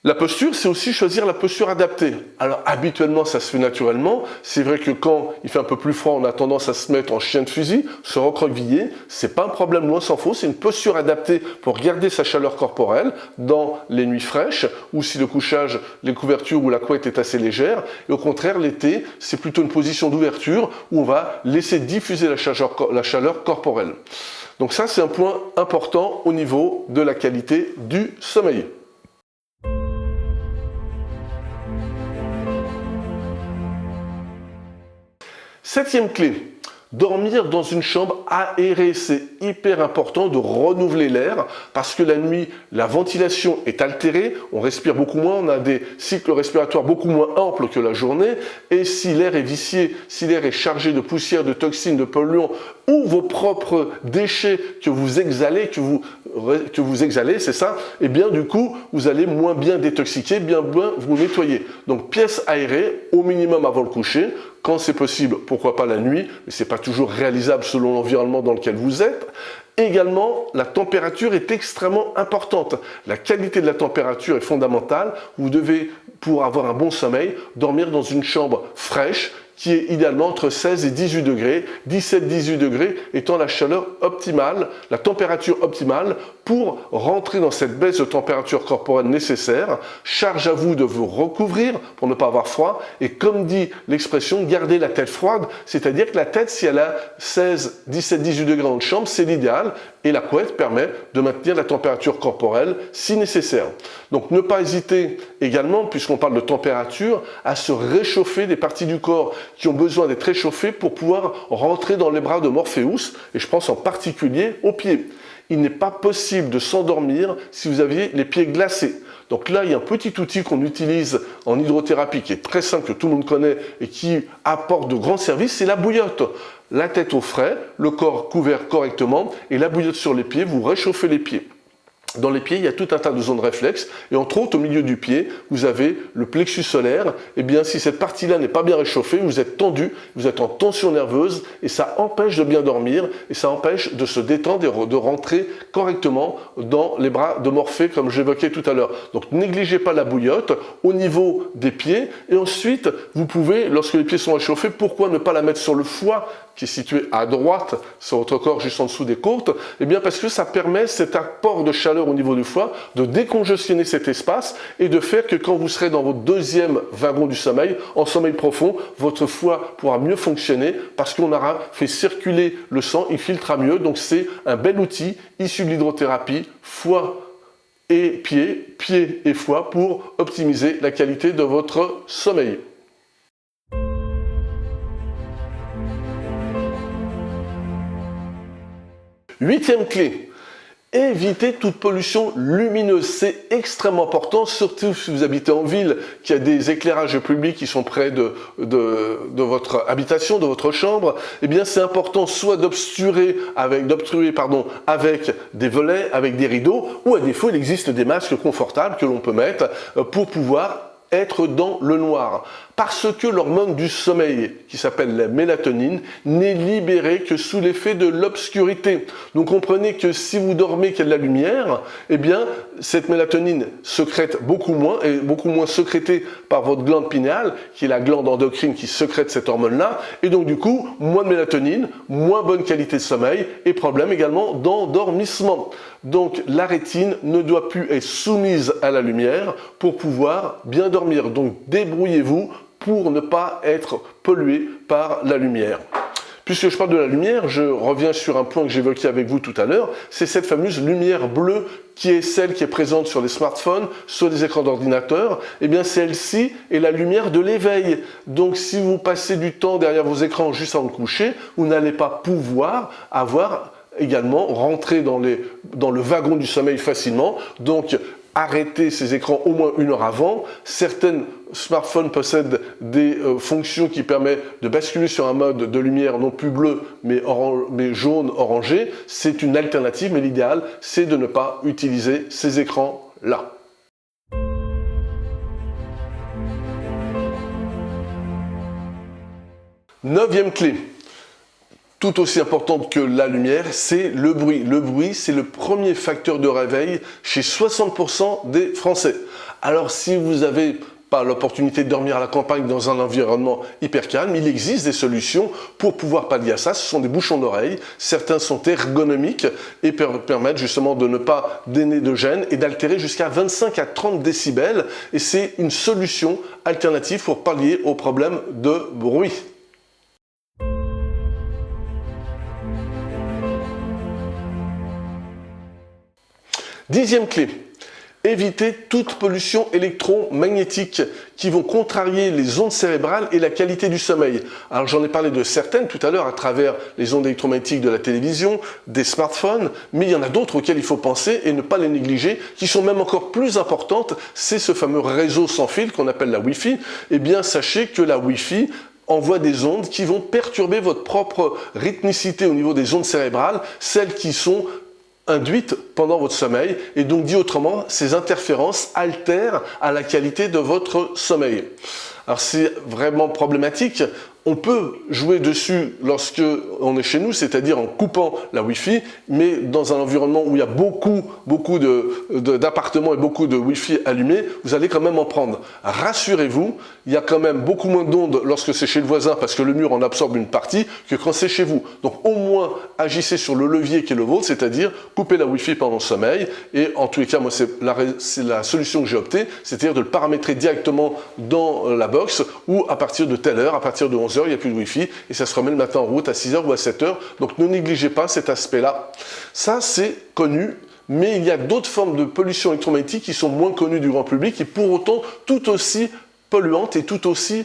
La posture, c'est aussi choisir la posture adaptée. Alors habituellement, ça se fait naturellement. C'est vrai que quand il fait un peu plus froid, on a tendance à se mettre en chien de fusil, se recroqueviller. C'est pas un problème, loin s'en faut. C'est une posture adaptée pour garder sa chaleur corporelle dans les nuits fraîches ou si le couchage, les couvertures ou la couette est assez légère. Et au contraire, l'été, c'est plutôt une position d'ouverture où on va laisser diffuser la chaleur corporelle. Donc ça, c'est un point important au niveau de la qualité du sommeil. Septième clé, dormir dans une chambre aérée. C'est hyper important de renouveler l'air parce que la nuit, la ventilation est altérée, on respire beaucoup moins, on a des cycles respiratoires beaucoup moins amples que la journée. Et si l'air est vicié, si l'air est chargé de poussière, de toxines, de polluants ou vos propres déchets que vous exhalez, c'est ça, et bien du coup, vous allez moins bien détoxiquer, bien vous nettoyer. Donc pièce aérée au minimum avant le coucher. Quand c'est possible, pourquoi pas la nuit, mais ce n'est pas toujours réalisable selon l'environnement dans lequel vous êtes. Également, la température est extrêmement importante. La qualité de la température est fondamentale. Vous devez, pour avoir un bon sommeil, dormir dans une chambre fraîche, qui est idéalement entre 16 et 18 degrés, 17-18 degrés étant la chaleur optimale, la température optimale pour rentrer dans cette baisse de température corporelle nécessaire. Charge à vous de vous recouvrir pour ne pas avoir froid et comme dit l'expression, garder la tête froide, c'est-à-dire que la tête, si elle a 16, 17, 18 degrés dans une chambre, c'est l'idéal et la couette permet de maintenir la température corporelle si nécessaire. Donc ne pas hésiter également, puisqu'on parle de température, à se réchauffer des parties du corps qui ont besoin d'être réchauffées pour pouvoir rentrer dans les bras de Morpheus, et je pense en particulier aux pieds. Il n'est pas possible de s'endormir si vous aviez les pieds glacés. Donc là, il y a un petit outil qu'on utilise en hydrothérapie qui est très simple, que tout le monde connaît et qui apporte de grands services, c'est la bouillotte. La tête au frais, le corps couvert correctement et la bouillotte sur les pieds, vous réchauffez les pieds. Dans les pieds, il y a tout un tas de zones réflexes et entre autres, au milieu du pied, vous avez le plexus solaire. Et bien, si cette partie-là n'est pas bien réchauffée, vous êtes tendu, vous êtes en tension nerveuse et ça empêche de bien dormir et ça empêche de se détendre et de rentrer correctement dans les bras de Morphée, comme j'évoquais tout à l'heure. Donc, négligez pas la bouillotte au niveau des pieds. Et ensuite, vous pouvez, lorsque les pieds sont réchauffés, pourquoi ne pas la mettre sur le foie qui est situé à droite sur votre corps, juste en dessous des côtes? Eh bien, parce que ça permet cet apport de chaleur au niveau du foie, de décongestionner cet espace et de faire que quand vous serez dans votre deuxième wagon du sommeil, en sommeil profond, votre foie pourra mieux fonctionner parce qu'on aura fait circuler le sang, il filtrera mieux. Donc c'est un bel outil issu de l'hydrothérapie, foie et pied et foie pour optimiser la qualité de votre sommeil. 8e clé, évitez toute pollution lumineuse. C'est extrêmement important, surtout si vous habitez en ville, qu'il y a des éclairages publics qui sont près de votre habitation, de votre chambre. Eh bien, c'est important soit d'obstruer avec des volets, avec des rideaux, ou à défaut, il existe des masques confortables que l'on peut mettre pour pouvoir être dans le noir. Parce que l'hormone du sommeil, qui s'appelle la mélatonine, n'est libérée que sous l'effet de l'obscurité. Donc comprenez que si vous dormez qu'il y a de la lumière, eh bien cette mélatonine sécrète beaucoup moins, et beaucoup moins sécrétée par votre glande pinéale, qui est la glande endocrine qui sécrète cette hormone-là, et donc du coup, moins de mélatonine, moins bonne qualité de sommeil, et problème également d'endormissement. Donc la rétine ne doit plus être soumise à la lumière pour pouvoir bien dormir. Donc débrouillez-vous pour ne pas être pollué par la lumière. Puisque je parle de la lumière, je reviens sur un point que j'évoquais avec vous tout à l'heure, c'est cette fameuse lumière bleue qui est celle qui est présente sur les smartphones, sur les écrans d'ordinateur. Eh bien celle-ci est la lumière de l'éveil. Donc si vous passez du temps derrière vos écrans juste avant de coucher, vous n'allez pas pouvoir également rentrer dans le wagon du sommeil facilement. Donc arrêtez ces écrans au moins 1 heure avant. Certains smartphones possèdent des fonctions qui permettent de basculer sur un mode de lumière non plus bleu mais jaune orangé. C'est une alternative, mais l'idéal c'est de ne pas utiliser ces écrans-là. 9e clé. Tout aussi importante que la lumière, c'est le bruit. Le bruit, c'est le premier facteur de réveil chez 60% des Français. Alors, si vous n'avez pas l'opportunité de dormir à la campagne dans un environnement hyper calme, il existe des solutions pour pouvoir pallier à ça. Ce sont des bouchons d'oreilles. Certains sont ergonomiques et permettent justement de ne pas donner de gêne et d'altérer jusqu'à 25 à 30 décibels. Et c'est une solution alternative pour pallier aux problèmes de bruit. 10e clé, évitez toute pollution électromagnétique qui vont contrarier les ondes cérébrales et la qualité du sommeil. Alors j'en ai parlé de certaines tout à l'heure à travers les ondes électromagnétiques de la télévision, des smartphones, mais il y en a d'autres auxquelles il faut penser et ne pas les négliger, qui sont même encore plus importantes. C'est ce fameux réseau sans fil qu'on appelle la Wi-Fi. Eh bien sachez que la Wi-Fi envoie des ondes qui vont perturber votre propre rythmicité au niveau des ondes cérébrales, celles qui sont induites pendant votre sommeil, et donc dit autrement, ces interférences altèrent à la qualité de votre sommeil. Alors c'est vraiment problématique. On peut jouer dessus lorsque on est chez nous, c'est-à-dire en coupant la Wi-Fi, mais dans un environnement où il y a beaucoup d'appartements et beaucoup de Wi-Fi allumés, vous allez quand même en prendre. Rassurez-vous, il y a quand même beaucoup moins d'ondes lorsque c'est chez le voisin parce que le mur en absorbe une partie que quand c'est chez vous. Donc au moins agissez sur le levier qui est le vôtre, c'est-à-dire couper la Wi-Fi pendant le sommeil. Et en tous les cas, moi c'est la solution que j'ai optée, c'est-à-dire de le paramétrer directement dans la box ou à partir de telle heure, à partir de 11h, il n'y a plus de Wi-Fi et ça se remet le matin en route à 6h ou à 7h. Donc ne négligez pas cet aspect-là. Ça, c'est connu, mais il y a d'autres formes de pollution électromagnétique qui sont moins connues du grand public et pour autant tout aussi polluantes et tout aussi,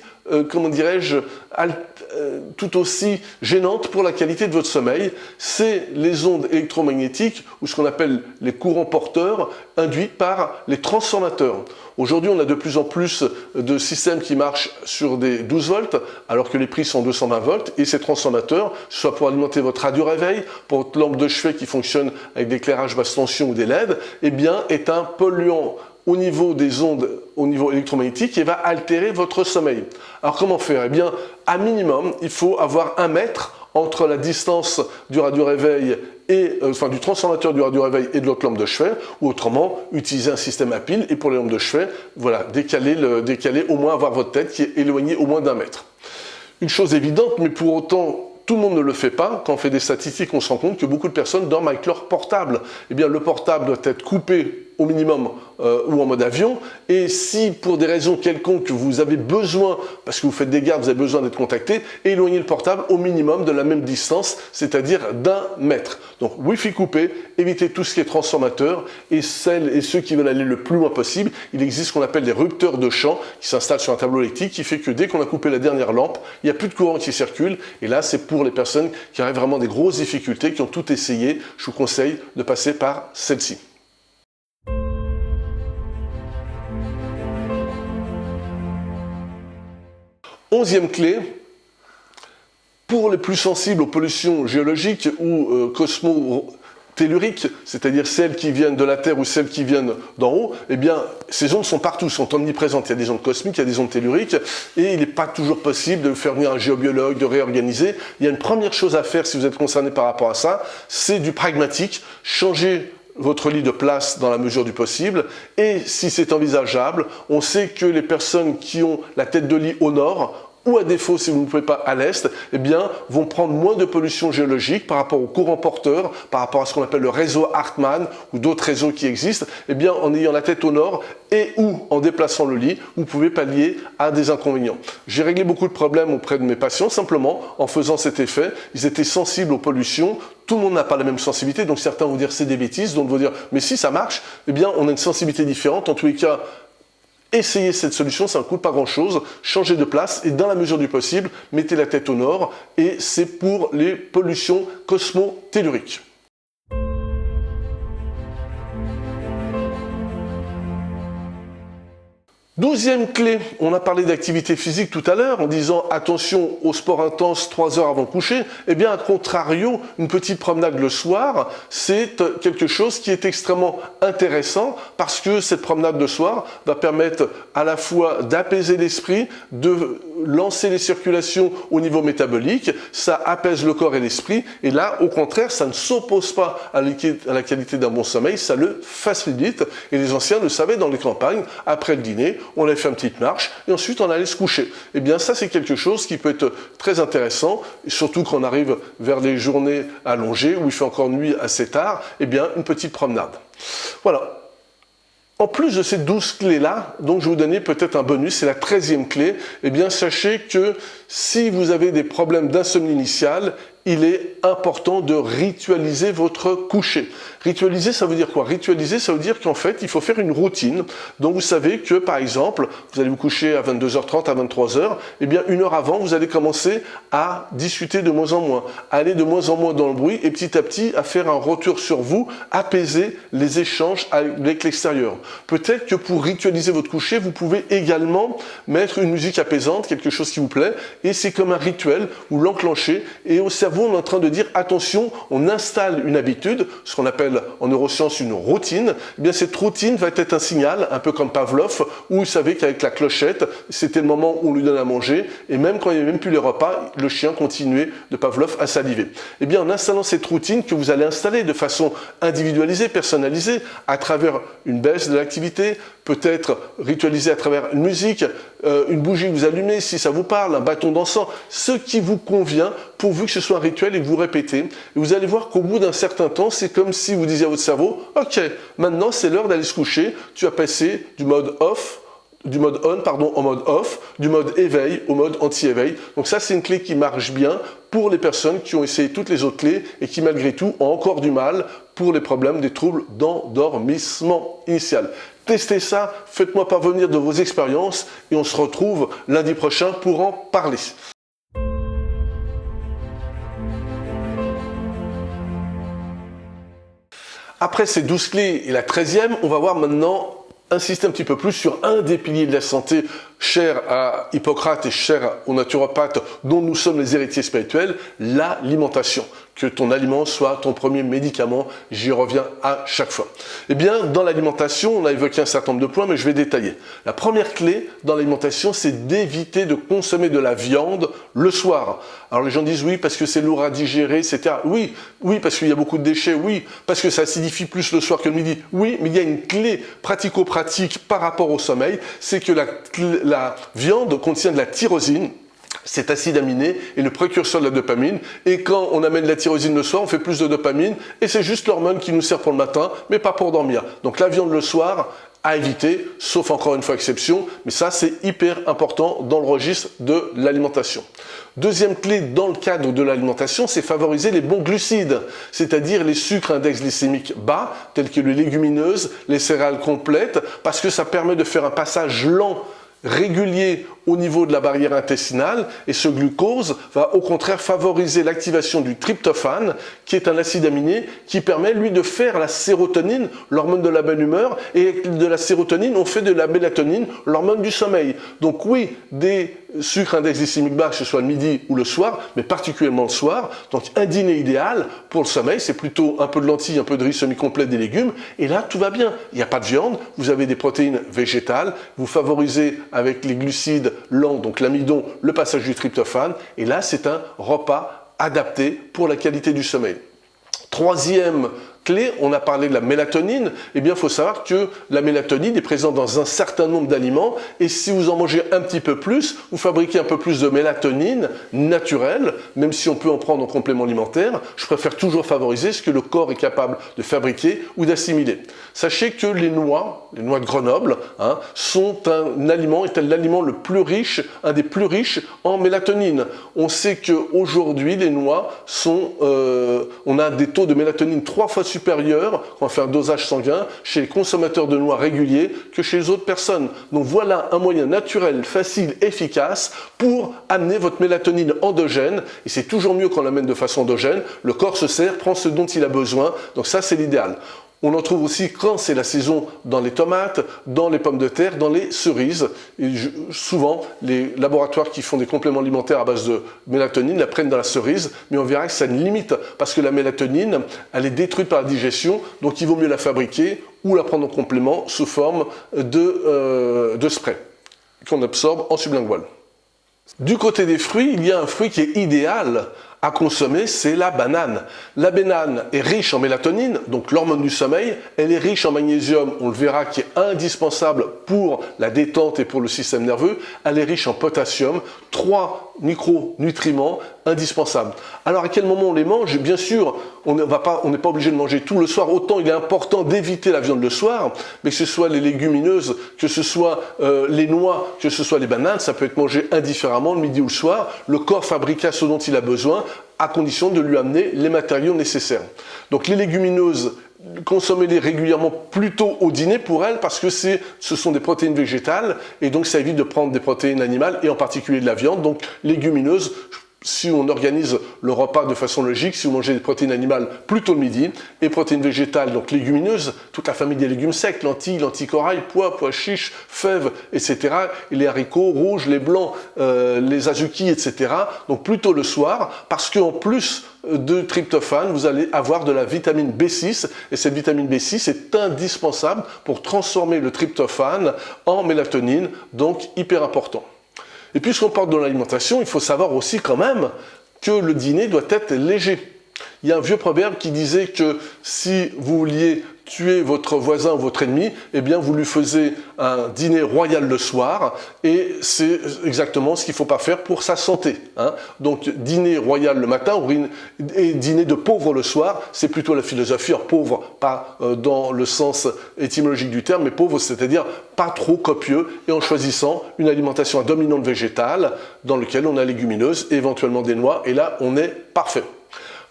tout aussi gênantes pour la qualité de votre sommeil. C'est les ondes électromagnétiques ou ce qu'on appelle les courants porteurs induits par les transformateurs. Aujourd'hui, on a de plus en plus de systèmes qui marchent sur des 12 volts, alors que les prises sont 220 volts, et ces transformateurs, soit pour alimenter votre radio-réveil, pour votre lampe de chevet qui fonctionne avec des éclairages basse tension ou des LED, eh bien, est un polluant au niveau des ondes, au niveau électromagnétique, et va altérer votre sommeil. Alors comment faire? Eh bien, à minimum, il faut avoir 1 mètre entre la distance du radio-réveil et du transformateur du radio-réveil et de votre lampe de chevet, ou autrement, utiliser un système à pile, et pour les lampes de chevet, voilà, décaler au moins, avoir votre tête qui est éloignée au moins d'1 mètre. Une chose évidente, mais pour autant, tout le monde ne le fait pas. Quand on fait des statistiques, on se rend compte que beaucoup de personnes dorment avec leur portable. Eh bien, le portable doit être coupé au minimum ou en mode avion. Et si pour des raisons quelconques vous avez besoin, parce que vous faites des gardes, vous avez besoin d'être contacté, éloignez le portable au minimum de la même distance, c'est-à-dire d'1 mètre. Donc Wi-Fi coupé, évitez tout ce qui est transformateur, et celles et ceux qui veulent aller le plus loin possible, il existe ce qu'on appelle des rupteurs de champ qui s'installent sur un tableau électrique qui fait que dès qu'on a coupé la dernière lampe, il n'y a plus de courant qui circule, et là c'est pour les personnes qui auraient vraiment des grosses difficultés, qui ont tout essayé, je vous conseille de passer par celle-ci. Onzième clé, pour les plus sensibles aux pollutions géologiques ou cosmotelluriques, c'est-à-dire celles qui viennent de la Terre ou celles qui viennent d'en haut, eh bien, ces ondes sont partout, sont omniprésentes. Il y a des ondes cosmiques, il y a des ondes telluriques, et il n'est pas toujours possible de faire venir un géobiologue, de réorganiser. Il y a une première chose à faire si vous êtes concerné par rapport à ça, c'est du pragmatique, changer votre lit de place dans la mesure du possible, et si c'est envisageable, on sait que les personnes qui ont la tête de lit au nord, ou à défaut, si vous ne pouvez pas à l'est, eh bien, vont prendre moins de pollution géologique par rapport aux courants porteurs, par rapport à ce qu'on appelle le réseau Hartmann ou d'autres réseaux qui existent, eh bien, en ayant la tête au nord et ou en déplaçant le lit, vous pouvez pallier à des inconvénients. J'ai réglé beaucoup de problèmes auprès de mes patients, simplement en faisant cet effet. Ils étaient sensibles aux pollutions. Tout le monde n'a pas la même sensibilité, donc certains vont dire c'est des bêtises, d'autres vont dire mais si ça marche, eh bien, on a une sensibilité différente. En tous les cas, essayez cette solution, ça ne coûte pas grand-chose, changez de place et dans la mesure du possible, mettez la tête au nord et c'est pour les pollutions cosmotelluriques. Douzième clé, on a parlé d'activité physique tout à l'heure en disant attention au sport intense 3 heures avant le coucher. Eh bien, à contrario, une petite promenade le soir, c'est quelque chose qui est extrêmement intéressant parce que cette promenade de soir va permettre à la fois d'apaiser l'esprit, de lancer les circulations au niveau métabolique, ça apaise le corps et l'esprit et là, au contraire, ça ne s'oppose pas à la qualité d'un bon sommeil, ça le facilite et les anciens le savaient dans les campagnes, après le dîner, on allait faire une petite marche et ensuite on allait se coucher. Eh bien ça c'est quelque chose qui peut être très intéressant, surtout quand on arrive vers les journées allongées où il fait encore nuit assez tard, eh bien une petite promenade. Voilà. En plus de ces 12 clés-là, donc je vais vous donner peut-être un bonus, c'est la 13e clé, eh bien sachez que si vous avez des problèmes d'insomnie initiale, il est important de ritualiser votre coucher. Ritualiser, ça veut dire quoi? Ritualiser, ça veut dire qu'en fait, il faut faire une routine. Donc vous savez que, par exemple, vous allez vous coucher à 22h30, à 23h, eh bien, 1 heure avant, vous allez commencer à discuter de moins en moins, à aller de moins en moins dans le bruit et petit à petit à faire un retour sur vous, apaiser les échanges avec l'extérieur. Peut-être que pour ritualiser votre coucher, vous pouvez également mettre une musique apaisante, quelque chose qui vous plaît, et c'est comme un rituel, vous l'enclenchez et au cerveau, on est en train de dire attention, on installe une habitude, ce qu'on appelle en neurosciences une routine. Eh bien, cette routine va être un signal, un peu comme Pavlov, où vous savez qu'avec la clochette, c'était le moment où on lui donne à manger, et même quand il n'y avait même plus les repas, le chien continuait de Pavlov à saliver. Eh bien, en installant cette routine que vous allez installer de façon individualisée, personnalisée, à travers une baisse de l'activité, peut-être ritualisée à travers une musique, une bougie que vous allumez, si ça vous parle, un bâton d'encens, ce qui vous convient, pourvu que ce soit un rituel et que vous répétez. Et vous allez voir qu'au bout d'un certain temps, c'est comme si vous disiez à votre cerveau, ok, maintenant c'est l'heure d'aller se coucher, tu as passé du mode on, en mode off, du mode éveil au mode anti-éveil. Donc ça, c'est une clé qui marche bien pour les personnes qui ont essayé toutes les autres clés et qui, malgré tout, ont encore du mal pour les problèmes des troubles d'endormissement initial. Testez ça, faites-moi parvenir de vos expériences et on se retrouve lundi prochain pour en parler. Après ces 12 clés et la 13e, on va voir maintenant insister un petit peu plus sur un des piliers de la santé cher à Hippocrate et cher aux naturopathes dont nous sommes les héritiers spirituels, l'alimentation. Que ton aliment soit ton premier médicament, j'y reviens à chaque fois. Eh bien, dans l'alimentation, on a évoqué un certain nombre de points, mais je vais détailler. La première clé dans l'alimentation, c'est d'éviter de consommer de la viande le soir. Alors les gens disent oui, parce que c'est lourd à digérer, etc. Oui, parce qu'il y a beaucoup de déchets, oui, parce que ça acidifie plus le soir que le midi, oui, mais il y a une clé pratico-pratique par rapport au sommeil, c'est que la viande contient de la tyrosine. Cet acide aminé est le précurseur de la dopamine et quand on amène la tyrosine le soir, on fait plus de dopamine et c'est juste l'hormone qui nous sert pour le matin mais pas pour dormir. Donc la viande le soir, à éviter, sauf encore une fois exception, mais ça c'est hyper important dans le registre de l'alimentation. Deuxième clé dans le cadre de l'alimentation, c'est favoriser les bons glucides, c'est-à-dire les sucres index glycémique bas, tels que les légumineuses, les céréales complètes, parce que ça permet de faire un passage lent, régulier au niveau de la barrière intestinale, et ce glucose va au contraire favoriser l'activation du tryptophane, qui est un acide aminé qui permet lui de faire la sérotonine, l'hormone de la bonne humeur, et de la sérotonine on fait de la mélatonine, l'hormone du sommeil. Donc oui, des sucres index glycémique bas, que ce soit le midi ou le soir, mais particulièrement le soir. Donc un dîner idéal pour le sommeil, c'est plutôt un peu de lentilles, un peu de riz semi-complet, des légumes, et là tout va bien. Il n'y a pas de viande, vous avez des protéines végétales, vous favorisez avec les glucides lents, donc l'amidon, le passage du tryptophane, et là c'est un repas adapté pour la qualité du sommeil. Troisième clé, on a parlé de la mélatonine, eh bien il faut savoir que la mélatonine est présente dans un certain nombre d'aliments, et si vous en mangez un petit peu plus, vous fabriquez un peu plus de mélatonine naturelle, même si on peut en prendre en complément alimentaire. Je préfère toujours favoriser ce que le corps est capable de fabriquer ou d'assimiler. Sachez que les noix de Grenoble, sont un aliment, est l'aliment le plus riche, un des plus riches en mélatonine. On sait qu'aujourd'hui, les noix sont, on a des taux de mélatonine 3 fois supérieur, quand on fait un dosage sanguin, chez les consommateurs de noix réguliers que chez les autres personnes. Donc voilà un moyen naturel, facile, efficace pour amener votre mélatonine endogène, et c'est toujours mieux quand on l'amène de façon endogène, le corps se sert, prend ce dont il a besoin, donc ça c'est l'idéal. On en trouve aussi quand c'est la saison dans les tomates, dans les pommes de terre, dans les cerises. Et souvent, les laboratoires qui font des compléments alimentaires à base de mélatonine la prennent dans la cerise, mais on verra que ça a une limite parce que la mélatonine, elle est détruite par la digestion, donc il vaut mieux la fabriquer ou la prendre en complément sous forme de spray qu'on absorbe en sublingual. Du côté des fruits, il y a un fruit qui est idéal à consommer, c'est la banane. La banane est riche en mélatonine, donc l'hormone du sommeil. Elle est riche en magnésium, on le verra, qui est indispensable pour la détente et pour le système nerveux. Elle est riche en potassium, 3 micronutriments indispensables. Alors à quel moment on les mange? Bien sûr, on n'est pas obligé de manger tout le soir. Autant il est important d'éviter la viande le soir, mais que ce soit les légumineuses, que ce soit les noix, que ce soit les bananes, ça peut être mangé indifféremment le midi ou le soir. Le corps fabriquera ce dont il a besoin, à condition de lui amener les matériaux nécessaires. Donc les légumineuses, consommez-les régulièrement plutôt au dîner pour elles parce que ce sont des protéines végétales et donc ça évite de prendre des protéines animales et en particulier de la viande. Donc légumineuses, si on organise le repas de façon logique, si vous mangez des protéines animales plutôt le midi, et protéines végétales, donc légumineuses, toute la famille des légumes secs, lentilles, lentilles corail, pois, pois chiches, fèves, etc., et les haricots rouges, les blancs, les azuki, etc., donc plutôt le soir, parce qu'en plus de tryptophane, vous allez avoir de la vitamine B6, et cette vitamine B6 est indispensable pour transformer le tryptophane en mélatonine, donc hyper important. Et puisqu'on parle de l'alimentation, il faut savoir aussi quand même que le dîner doit être léger. Il y a un vieux proverbe qui disait que si vous vouliez tuer votre voisin ou votre ennemi, eh bien vous lui faisiez un dîner royal le soir, et c'est exactement ce qu'il ne faut pas faire pour sa santé. Donc dîner royal le matin et dîner de pauvre le soir, c'est plutôt la philosophie. Alors pauvre, pas dans le sens étymologique du terme, mais pauvre, c'est-à-dire pas trop copieux, et en choisissant une alimentation à dominante végétale, dans laquelle on a légumineuses, et éventuellement des noix, et là on est parfait.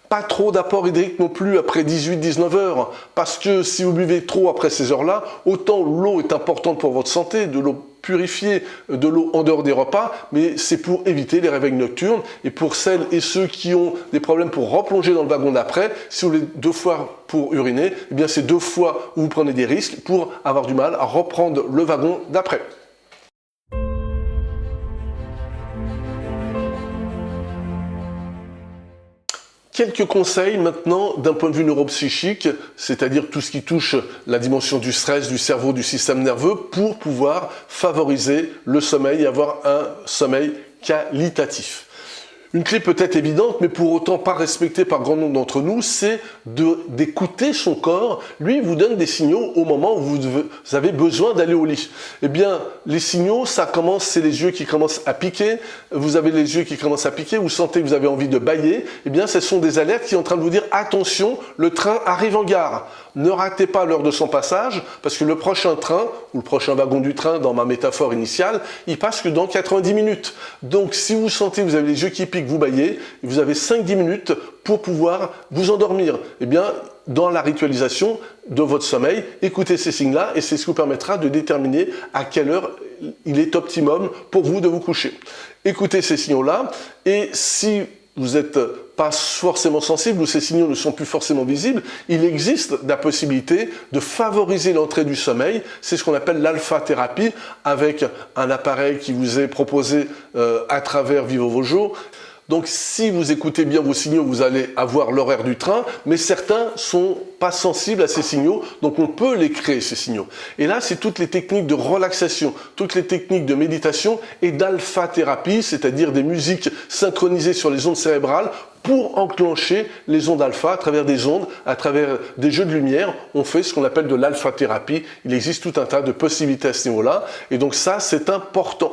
Pas trop d'apport hydrique non plus après 18-19 heures, parce que si vous buvez trop après ces heures-là, autant l'eau est importante pour votre santé, de l'eau purifiée, de l'eau en dehors des repas, mais c'est pour éviter les réveils nocturnes. Et pour celles et ceux qui ont des problèmes pour replonger dans le wagon d'après, si vous voulez 2 fois pour uriner, eh bien c'est 2 fois où vous prenez des risques pour avoir du mal à reprendre le wagon d'après. Quelques conseils maintenant d'un point de vue neuropsychique, c'est-à-dire tout ce qui touche la dimension du stress, du cerveau, du système nerveux, pour pouvoir favoriser le sommeil et avoir un sommeil qualitatif. Une clé peut-être évidente, mais pour autant pas respectée par grand nombre d'entre nous, c'est d'écouter son corps. Lui, il vous donne des signaux au moment où vous avez besoin d'aller au lit. Eh bien, les signaux, c'est les yeux qui commencent à piquer. Vous avez les yeux qui commencent à piquer, vous sentez que vous avez envie de bâiller. Eh bien, ce sont des alertes qui sont en train de vous dire « Attention, le train arrive en gare ». Ne ratez pas l'heure de son passage, parce que le prochain train, ou le prochain wagon du train, dans ma métaphore initiale, il passe que dans 90 minutes. Donc si vous sentez que vous avez les yeux qui piquent, vous bâillez, vous avez 5-10 minutes pour pouvoir vous endormir. Eh bien, dans la ritualisation de votre sommeil, écoutez ces signes-là et c'est ce qui vous permettra de déterminer à quelle heure il est optimum pour vous de vous coucher. Écoutez ces signaux-là et si vous n'êtes pas forcément sensible ou ces signaux ne sont plus forcément visibles, il existe la possibilité de favoriser l'entrée du sommeil. C'est ce qu'on appelle l'alpha-thérapie avec un appareil qui vous est proposé à travers Vivre vos jours. Donc si vous écoutez bien vos signaux, vous allez avoir l'horaire du train, mais certains sont pas sensibles à ces signaux, donc on peut les créer ces signaux. Et là, c'est toutes les techniques de relaxation, toutes les techniques de méditation et d'alpha-thérapie, c'est-à-dire des musiques synchronisées sur les ondes cérébrales pour enclencher les ondes alpha à travers des ondes, à travers des jeux de lumière. On fait ce qu'on appelle de l'alpha-thérapie. Il existe tout un tas de possibilités à ce niveau-là, et donc ça, c'est important.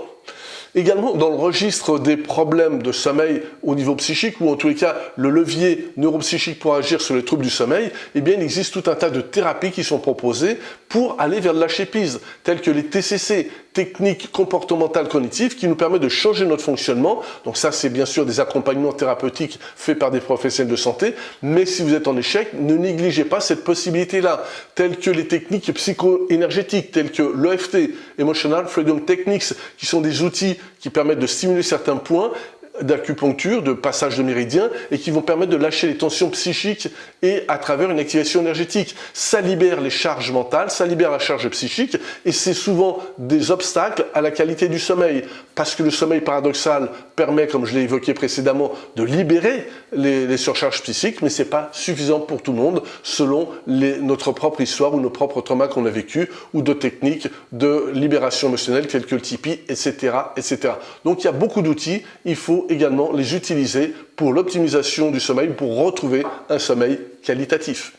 Également, dans le registre des problèmes de sommeil au niveau psychique, ou en tous les cas, le levier neuropsychique pour agir sur les troubles du sommeil, eh bien, il existe tout un tas de thérapies qui sont proposées pour aller vers le lâcher-prise, telles que les TCC, techniques comportementales cognitives, qui nous permettent de changer notre fonctionnement. Donc ça, c'est bien sûr des accompagnements thérapeutiques faits par des professionnels de santé, mais si vous êtes en échec, ne négligez pas cette possibilité-là, telles que les techniques psycho-énergétiques, telles que l'EFT, Emotional Freedom Techniques, qui sont des outils qui permettent de stimuler certains points d'acupuncture, de passage de méridien et qui vont permettre de lâcher les tensions psychiques et à travers une activation énergétique. Ça libère les charges mentales, ça libère la charge psychique et c'est souvent des obstacles à la qualité du sommeil parce que le sommeil paradoxal permet, comme je l'ai évoqué précédemment, de libérer les surcharges psychiques, mais c'est pas suffisant pour tout le monde selon notre propre histoire ou nos propres traumas qu'on a vécus ou de techniques de libération émotionnelle telles que le Tipeee, etc., etc. Donc il y a beaucoup d'outils, il faut également les utiliser pour l'optimisation du sommeil, pour retrouver un sommeil qualitatif.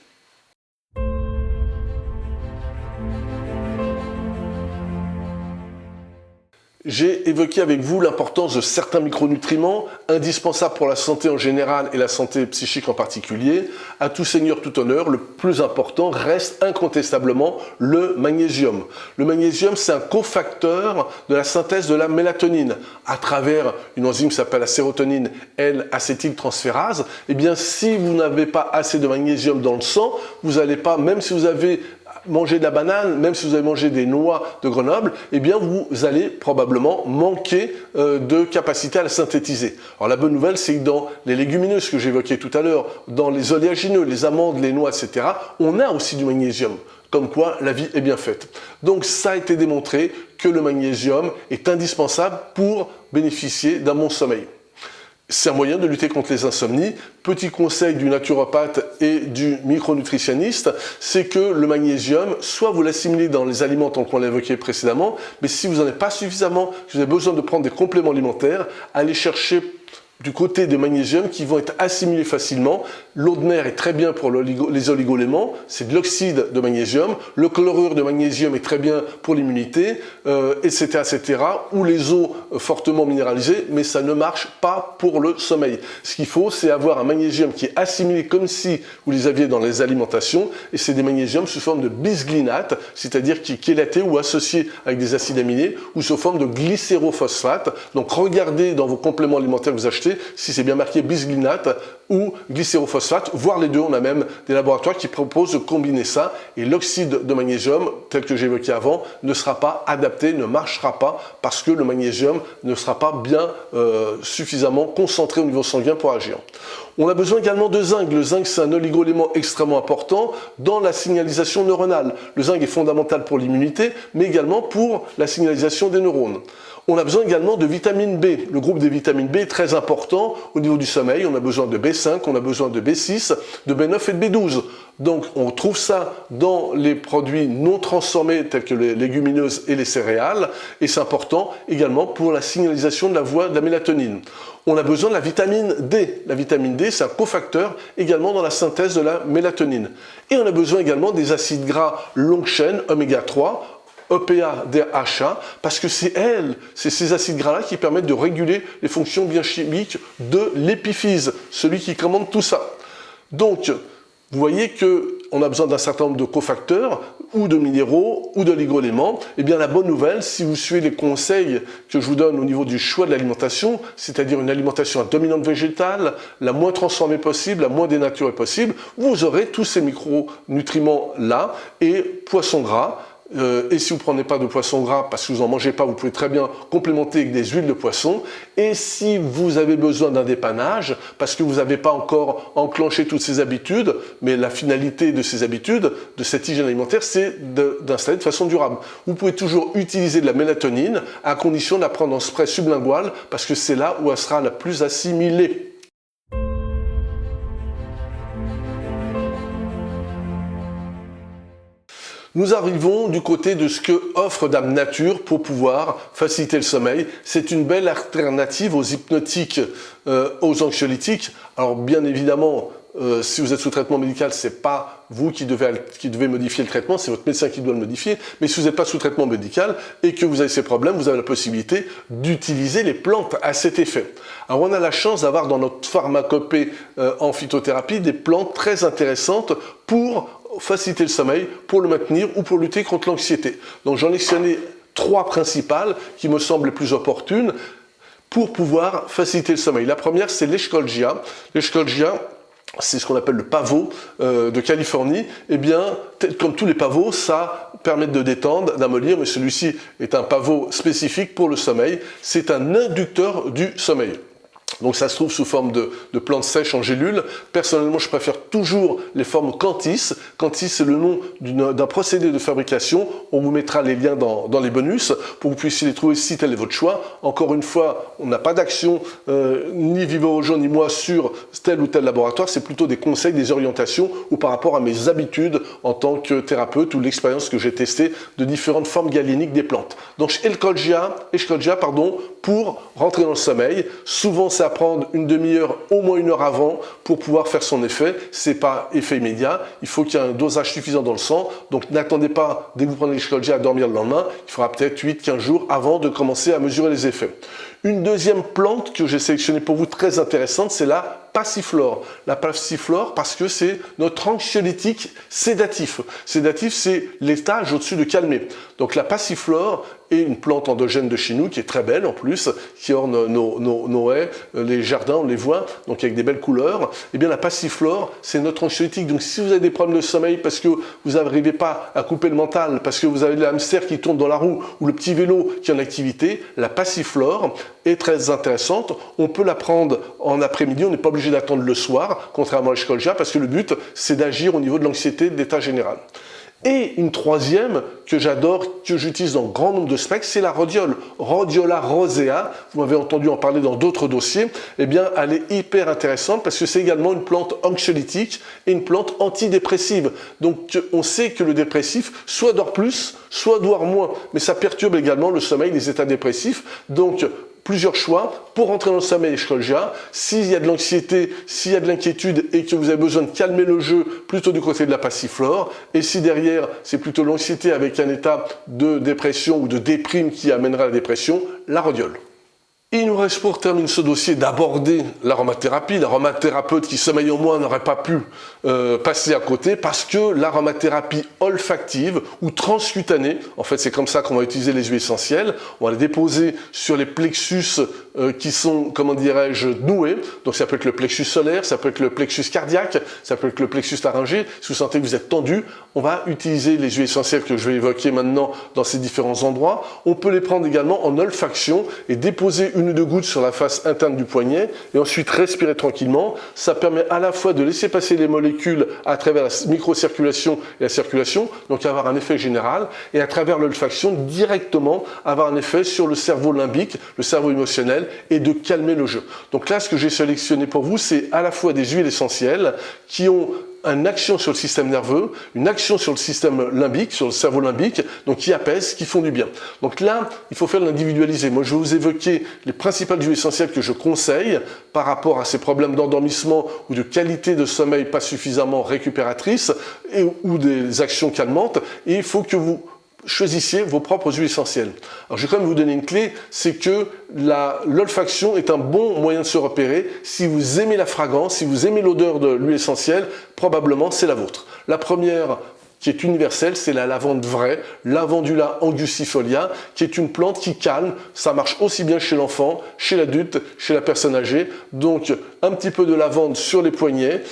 J'ai évoqué avec vous l'importance de certains micronutriments indispensables pour la santé en général et la santé psychique en particulier. À tout seigneur, tout honneur, le plus important reste incontestablement le magnésium. Le magnésium, c'est un cofacteur de la synthèse de la mélatonine à travers une enzyme qui s'appelle la sérotonine L-acétyltransférase. Eh bien, si vous n'avez pas assez de magnésium dans le sang, vous n'allez pas, même si vous avez mangé de la banane, même si vous avez mangé des noix de Grenoble, eh bien vous allez probablement manquer de capacité à la synthétiser. Alors la bonne nouvelle, c'est que dans les légumineuses que j'évoquais tout à l'heure, dans les oléagineux, les amandes, les noix, etc., on a aussi du magnésium. Comme quoi la vie est bien faite. Donc ça a été démontré que le magnésium est indispensable pour bénéficier d'un bon sommeil. C'est un moyen de lutter contre les insomnies. Petit conseil du naturopathe et du micronutritionniste, c'est que le magnésium, soit vous l'assimilez dans les aliments tant qu'on l'a évoqué précédemment, mais si vous n'en avez pas suffisamment, que vous avez besoin de prendre des compléments alimentaires, allez chercher du côté des magnésiums qui vont être assimilés facilement. L'eau de mer est très bien pour les oligoéléments, c'est de l'oxyde de magnésium. Le chlorure de magnésium est très bien pour l'immunité, etc., etc. Ou les eaux fortement minéralisées, mais ça ne marche pas pour le sommeil. Ce qu'il faut, c'est avoir un magnésium qui est assimilé comme si vous les aviez dans les alimentations, et c'est des magnésiums sous forme de bisglycinate, c'est-à-dire qui est chélaté ou associé avec des acides aminés, ou sous forme de glycérophosphate. Donc regardez dans vos compléments alimentaires que vous achetez, si c'est bien marqué bisglycinate ou glycérophosphate, voire les deux. On a même des laboratoires qui proposent de combiner ça et l'oxyde de magnésium, tel que j'évoquais avant, ne sera pas adapté, ne marchera pas parce que le magnésium ne sera pas bien suffisamment concentré au niveau sanguin pour agir. On a besoin également de zinc. Le zinc, c'est un oligo-élément extrêmement important dans la signalisation neuronale. Le zinc est fondamental pour l'immunité, mais également pour la signalisation des neurones. On a besoin également de vitamine B. Le groupe des vitamines B est très important au niveau du sommeil. On a besoin de B5, on a besoin de B6, de B9 et de B12. Donc on trouve ça dans les produits non transformés tels que les légumineuses et les céréales. Et c'est important également pour la signalisation de la voie de la mélatonine. On a besoin de la vitamine D. La vitamine D, c'est un cofacteur également dans la synthèse de la mélatonine. Et on a besoin également des acides gras longue chaîne, oméga 3, EPA, DHA, parce que c'est ces acides gras-là qui permettent de réguler les fonctions biochimiques de l'épiphyse, celui qui commande tout ça. Donc, vous voyez que on a besoin d'un certain nombre de cofacteurs, ou de minéraux, ou d'oligo-éléments. Eh bien, la bonne nouvelle, si vous suivez les conseils que je vous donne au niveau du choix de l'alimentation, c'est-à-dire une alimentation à dominante végétale, la moins transformée possible, la moins dénaturée possible, vous aurez tous ces micronutriments-là, et poisson gras. Et si vous ne prenez pas de poisson gras parce que vous n'en mangez pas, vous pouvez très bien complémenter avec des huiles de poisson. Et si vous avez besoin d'un dépannage, parce que vous n'avez pas encore enclenché toutes ces habitudes, mais la finalité de ces habitudes, de cette hygiène alimentaire, c'est d'installer de façon durable. Vous pouvez toujours utiliser de la mélatonine à condition de la prendre en spray sublingual parce que c'est là où elle sera la plus assimilée. Nous arrivons du côté de ce que offre Dame Nature pour pouvoir faciliter le sommeil. C'est une belle alternative aux hypnotiques, aux anxiolytiques. Alors bien évidemment, si vous êtes sous traitement médical, c'est pas vous qui devez modifier le traitement, c'est votre médecin qui doit le modifier. Mais si vous n'êtes pas sous traitement médical et que vous avez ces problèmes, vous avez la possibilité d'utiliser les plantes à cet effet. Alors on a la chance d'avoir dans notre pharmacopée en phytothérapie des plantes très intéressantes pour faciliter le sommeil, pour le maintenir ou pour lutter contre l'anxiété. Donc j'en ai sélectionné 3 principales qui me semblent les plus opportunes pour pouvoir faciliter le sommeil. La première, c'est l'Eschscholgia. L'Eschscholgia, c'est ce qu'on appelle le pavot de Californie. Eh bien, comme tous les pavots, ça permet de détendre, d'amollir, mais celui-ci est un pavot spécifique pour le sommeil. C'est un inducteur du sommeil. Donc ça se trouve sous forme de plantes sèches en gélules. Personnellement, je préfère toujours les formes Cantis. Cantis, c'est le nom d'un procédé de fabrication. On vous mettra les liens dans les bonus pour que vous puissiez les trouver si tel est votre choix. Encore une fois, on n'a pas d'action, ni Vivo ni moi, sur tel ou tel laboratoire. C'est plutôt des conseils, des orientations ou par rapport à mes habitudes en tant que thérapeute ou l'expérience que j'ai testée de différentes formes galéniques des plantes. Donc Eschscholgia, pour rentrer dans le sommeil. Souvent, c'est à prendre une demi-heure, au moins 1 heure avant pour pouvoir faire son effet. C'est pas effet immédiat. Il faut qu'il y ait un dosage suffisant dans le sang. Donc, n'attendez pas, dès que vous prenez l'Eschscholgia, à dormir le lendemain. Il faudra peut-être 8-15 jours avant de commencer à mesurer les effets. Une deuxième plante que j'ai sélectionnée pour vous très intéressante, c'est la passiflore. La passiflore parce que c'est notre anxiolytique sédatif. Sédatif, c'est l'étage au-dessus de calmer. Donc la passiflore est une plante endogène de chez nous qui est très belle en plus, qui orne nos haies, les jardins, on les voit, donc avec des belles couleurs. Eh bien la passiflore, c'est notre anxiolytique. Donc si vous avez des problèmes de sommeil parce que vous n'arrivez pas à couper le mental, parce que vous avez le hamster qui tourne dans la roue ou le petit vélo qui est en activité, la passiflore est très intéressante. On peut la prendre en après-midi, on n'est pas obligé d'attendre le soir, contrairement à l'Eschscholgia, parce que le but, c'est d'agir au niveau de l'anxiété de l'état général. Et une troisième que j'adore, que j'utilise dans grand nombre de spectres, c'est la rhodiole. Rhodiola rosea, vous m'avez entendu en parler dans d'autres dossiers, eh bien elle est hyper intéressante parce que c'est également une plante anxiolytique et une plante antidépressive. Donc on sait que le dépressif soit dort plus, soit dort moins, mais ça perturbe également le sommeil, les états dépressifs. Donc plusieurs choix pour rentrer dans le sommeil Eschscholgia. S'il y a de l'anxiété, s'il y a de l'inquiétude et que vous avez besoin de calmer le jeu, plutôt du côté de la passiflore. Et si derrière, c'est plutôt l'anxiété avec un état de dépression ou de déprime qui amènera la dépression, la rhodiole. Il nous reste pour terminer ce dossier d'aborder l'aromathérapie. L'aromathérapeute qui sommeille en moi n'aurait pas pu passer à côté parce que l'aromathérapie olfactive ou transcutanée, en fait c'est comme ça qu'on va utiliser les huiles essentielles, on va les déposer sur les plexus qui sont, comment dirais-je, noués. Donc ça peut être le plexus solaire, ça peut être le plexus cardiaque, ça peut être le plexus laryngé. Si vous sentez que vous êtes tendu, on va utiliser les huiles essentielles que je vais évoquer maintenant dans ces différents endroits. On peut les prendre également en olfaction et déposer 1 ou 2 gouttes sur la face interne du poignet et ensuite respirer tranquillement. Ça permet à la fois de laisser passer les molécules à travers la microcirculation et la circulation, donc avoir un effet général, et à travers l'olfaction directement avoir un effet sur le cerveau limbique, le cerveau émotionnel, et de calmer le jeu. Donc là, ce que j'ai sélectionné pour vous, c'est à la fois des huiles essentielles qui ont une action sur le système nerveux, une action sur le système limbique, sur le cerveau limbique, donc qui apaisent, qui font du bien. Donc là, il faut faire l'individualiser. Moi, je vais vous évoquer les principales huiles essentielles que je conseille par rapport à ces problèmes d'endormissement ou de qualité de sommeil pas suffisamment récupératrice ou des actions calmantes. Et il faut que vous choisissez vos propres huiles essentielles. Alors je vais quand même vous donner une clé, c'est que l'olfaction est un bon moyen de se repérer. Si vous aimez la fragrance, si vous aimez l'odeur de l'huile essentielle, probablement c'est la vôtre. La première, qui est universelle, c'est la lavande vraie, Lavandula angustifolia, qui est une plante qui calme. Ça marche aussi bien chez l'enfant, chez l'adulte, chez la personne âgée. Donc, un petit peu de lavande sur les poignets.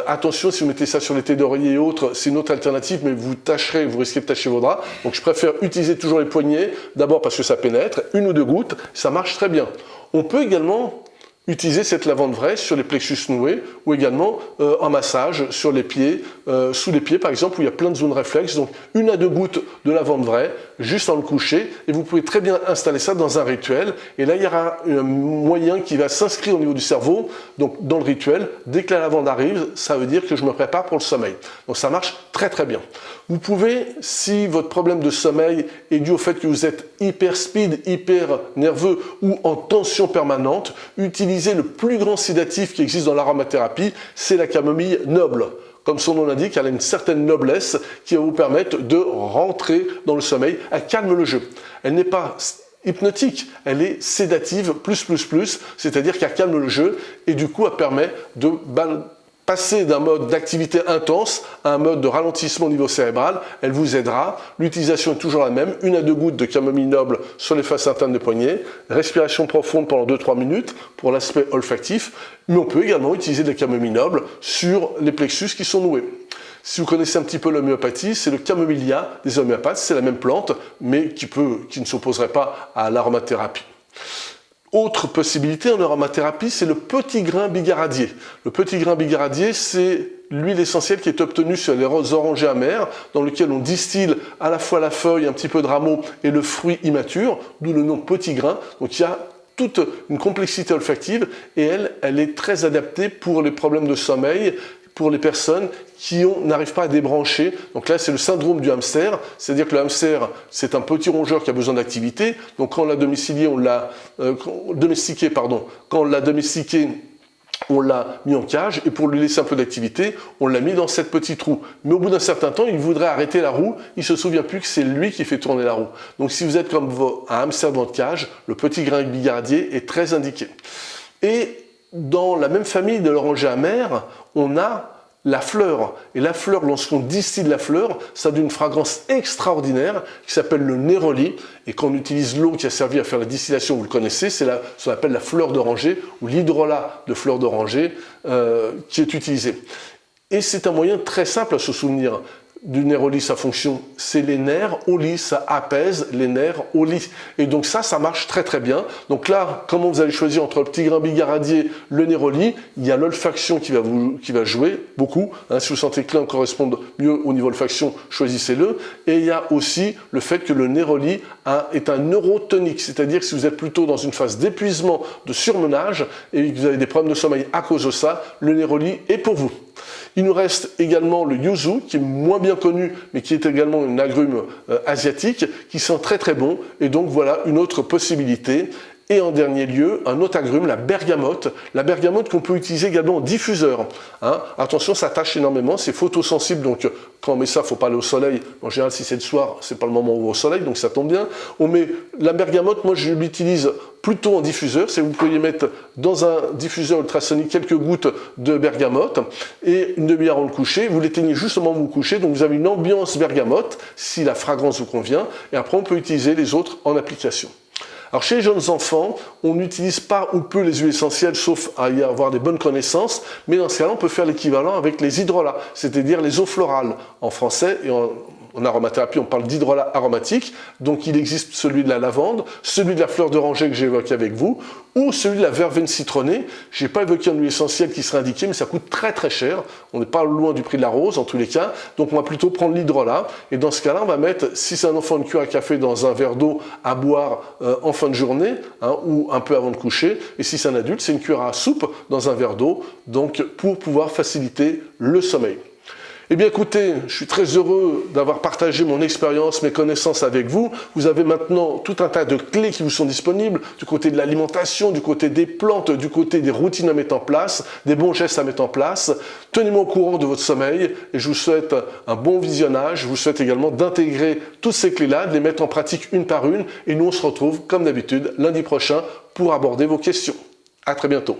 Attention, si vous mettez ça sur les thés d'oreiller et autres, c'est une autre alternative, mais vous risquez de tacher vos draps. Donc, je préfère utiliser toujours les poignets, d'abord parce que ça pénètre, 1 ou 2 gouttes, ça marche très bien. On peut également utiliser cette lavande vraie sur les plexus noués ou également en massage sur les pieds, sous les pieds par exemple, où il y a plein de zones réflexes. Donc 1 à 2 gouttes de lavande vraie, juste en le coucher, et vous pouvez très bien installer ça dans un rituel. Et là, il y aura un moyen qui va s'inscrire au niveau du cerveau. Donc dans le rituel, dès que la lavande arrive, ça veut dire que je me prépare pour le sommeil. Donc ça marche très très bien. Vous pouvez, si votre problème de sommeil est dû au fait que vous êtes hyper speed, hyper nerveux ou en tension permanente, utiliser le plus grand sédatif qui existe dans l'aromathérapie, c'est la camomille noble. Comme son nom l'indique, elle a une certaine noblesse qui va vous permettre de rentrer dans le sommeil. Elle calme le jeu. Elle n'est pas hypnotique, elle est sédative, c'est-à-dire qu'elle calme le jeu et du coup elle permet de passer d'un mode d'activité intense à un mode de ralentissement au niveau cérébral. Elle vous aidera. L'utilisation est toujours la même. 1 à 2 gouttes de camomille noble sur les faces internes des poignets. Respiration profonde pendant 2-3 minutes pour l'aspect olfactif. Mais on peut également utiliser de la camomille noble sur les plexus qui sont noués. Si vous connaissez un petit peu l'homéopathie, c'est le camomilia des homéopathes. C'est la même plante, mais qui ne s'opposerait pas à l'aromathérapie. Autre possibilité en aromathérapie, c'est le petit grain bigaradier. Le petit grain bigaradier, c'est l'huile essentielle qui est obtenue sur les orangers amers, dans lequel on distille à la fois la feuille, un petit peu de rameau et le fruit immature, d'où le nom petit grain. Donc il y a toute une complexité olfactive et elle est très adaptée pour les problèmes de sommeil, pour les personnes qui n'arrivent pas à débrancher. Donc là, c'est le syndrome du hamster, c'est-à-dire que le hamster, c'est un petit rongeur qui a besoin d'activité. Donc quand on l'a domestiqué, on l'a mis en cage et pour lui laisser un peu d'activité, on l'a mis dans cette petite roue. Mais au bout d'un certain temps, il voudrait arrêter la roue, il ne se souvient plus que c'est lui qui fait tourner la roue. Donc si vous êtes comme un hamster dans votre cage, le petit grain bigaradier est très indiqué. Et dans la même famille de l'oranger amer, on a la fleur. Et la fleur, lorsqu'on distille la fleur, ça a une fragrance extraordinaire qui s'appelle le néroli. Et quand on utilise l'eau qui a servi à faire la distillation, vous le connaissez, c'est ce qu'on appelle la fleur d'oranger ou l'hydrolat de fleur d'oranger qui est utilisé. Et c'est un moyen très simple à se souvenir du néroli. Sa fonction, c'est les nerfs au lit, ça apaise les nerfs au lit. Et donc ça marche très très bien. Donc là, comment vous allez choisir entre le petit grain bigaradier, le néroli, il y a l'olfaction qui va jouer beaucoup. Si vous sentez que l'un corresponde mieux au niveau olfaction, choisissez-le. Et il y a aussi le fait que le néroli est un neurotonique, c'est-à-dire que si vous êtes plutôt dans une phase d'épuisement, de surmenage, et que vous avez des problèmes de sommeil à cause de ça, le néroli est pour vous. Il nous reste également le yuzu, qui est moins bien connu, mais qui est également une agrume asiatique, qui sent très très bon. Et donc voilà une autre possibilité. Et en dernier lieu, un autre agrume, la bergamote. La bergamote qu'on peut utiliser également en diffuseur. Attention, ça tâche énormément, c'est photosensible, donc quand on met ça, il ne faut pas aller au soleil. En général, si c'est le soir, c'est pas le moment où on va au soleil, donc ça tombe bien. On met la bergamote, moi je l'utilise plutôt en diffuseur, c'est que vous pouvez mettre dans un diffuseur ultrasonique quelques gouttes de bergamote et une demi-heure avant le coucher, vous l'éteignez juste au moment où vous couchez, donc vous avez une ambiance bergamote, si la fragrance vous convient, et après on peut utiliser les autres en application. Alors chez les jeunes enfants, on n'utilise pas ou peu les huiles essentielles, sauf à y avoir des bonnes connaissances, mais dans ce cas-là, on peut faire l'équivalent avec les hydrolats, c'est-à-dire les eaux florales en français, et en aromathérapie, on parle d'hydrolat aromatique, donc il existe celui de la lavande, celui de la fleur d'oranger que j'ai évoqué avec vous, ou celui de la verveine citronnée. Je n'ai pas évoqué un huile essentielle qui serait indiqué, mais ça coûte très très cher. On n'est pas loin du prix de la rose en tous les cas, donc on va plutôt prendre l'hydrolat. Et dans ce cas-là, on va mettre, si c'est un enfant, une cuillère à café dans un verre d'eau à boire en fin de journée, ou un peu avant de coucher. Et si c'est un adulte, c'est une cuillère à soupe dans un verre d'eau, donc pour pouvoir faciliter le sommeil. Eh bien écoutez, je suis très heureux d'avoir partagé mon expérience, mes connaissances avec vous. Vous avez maintenant tout un tas de clés qui vous sont disponibles, du côté de l'alimentation, du côté des plantes, du côté des routines à mettre en place, des bons gestes à mettre en place. Tenez-moi au courant de votre sommeil et je vous souhaite un bon visionnage. Je vous souhaite également d'intégrer toutes ces clés-là, de les mettre en pratique une par une. Et nous, on se retrouve, comme d'habitude, lundi prochain pour aborder vos questions. À très bientôt.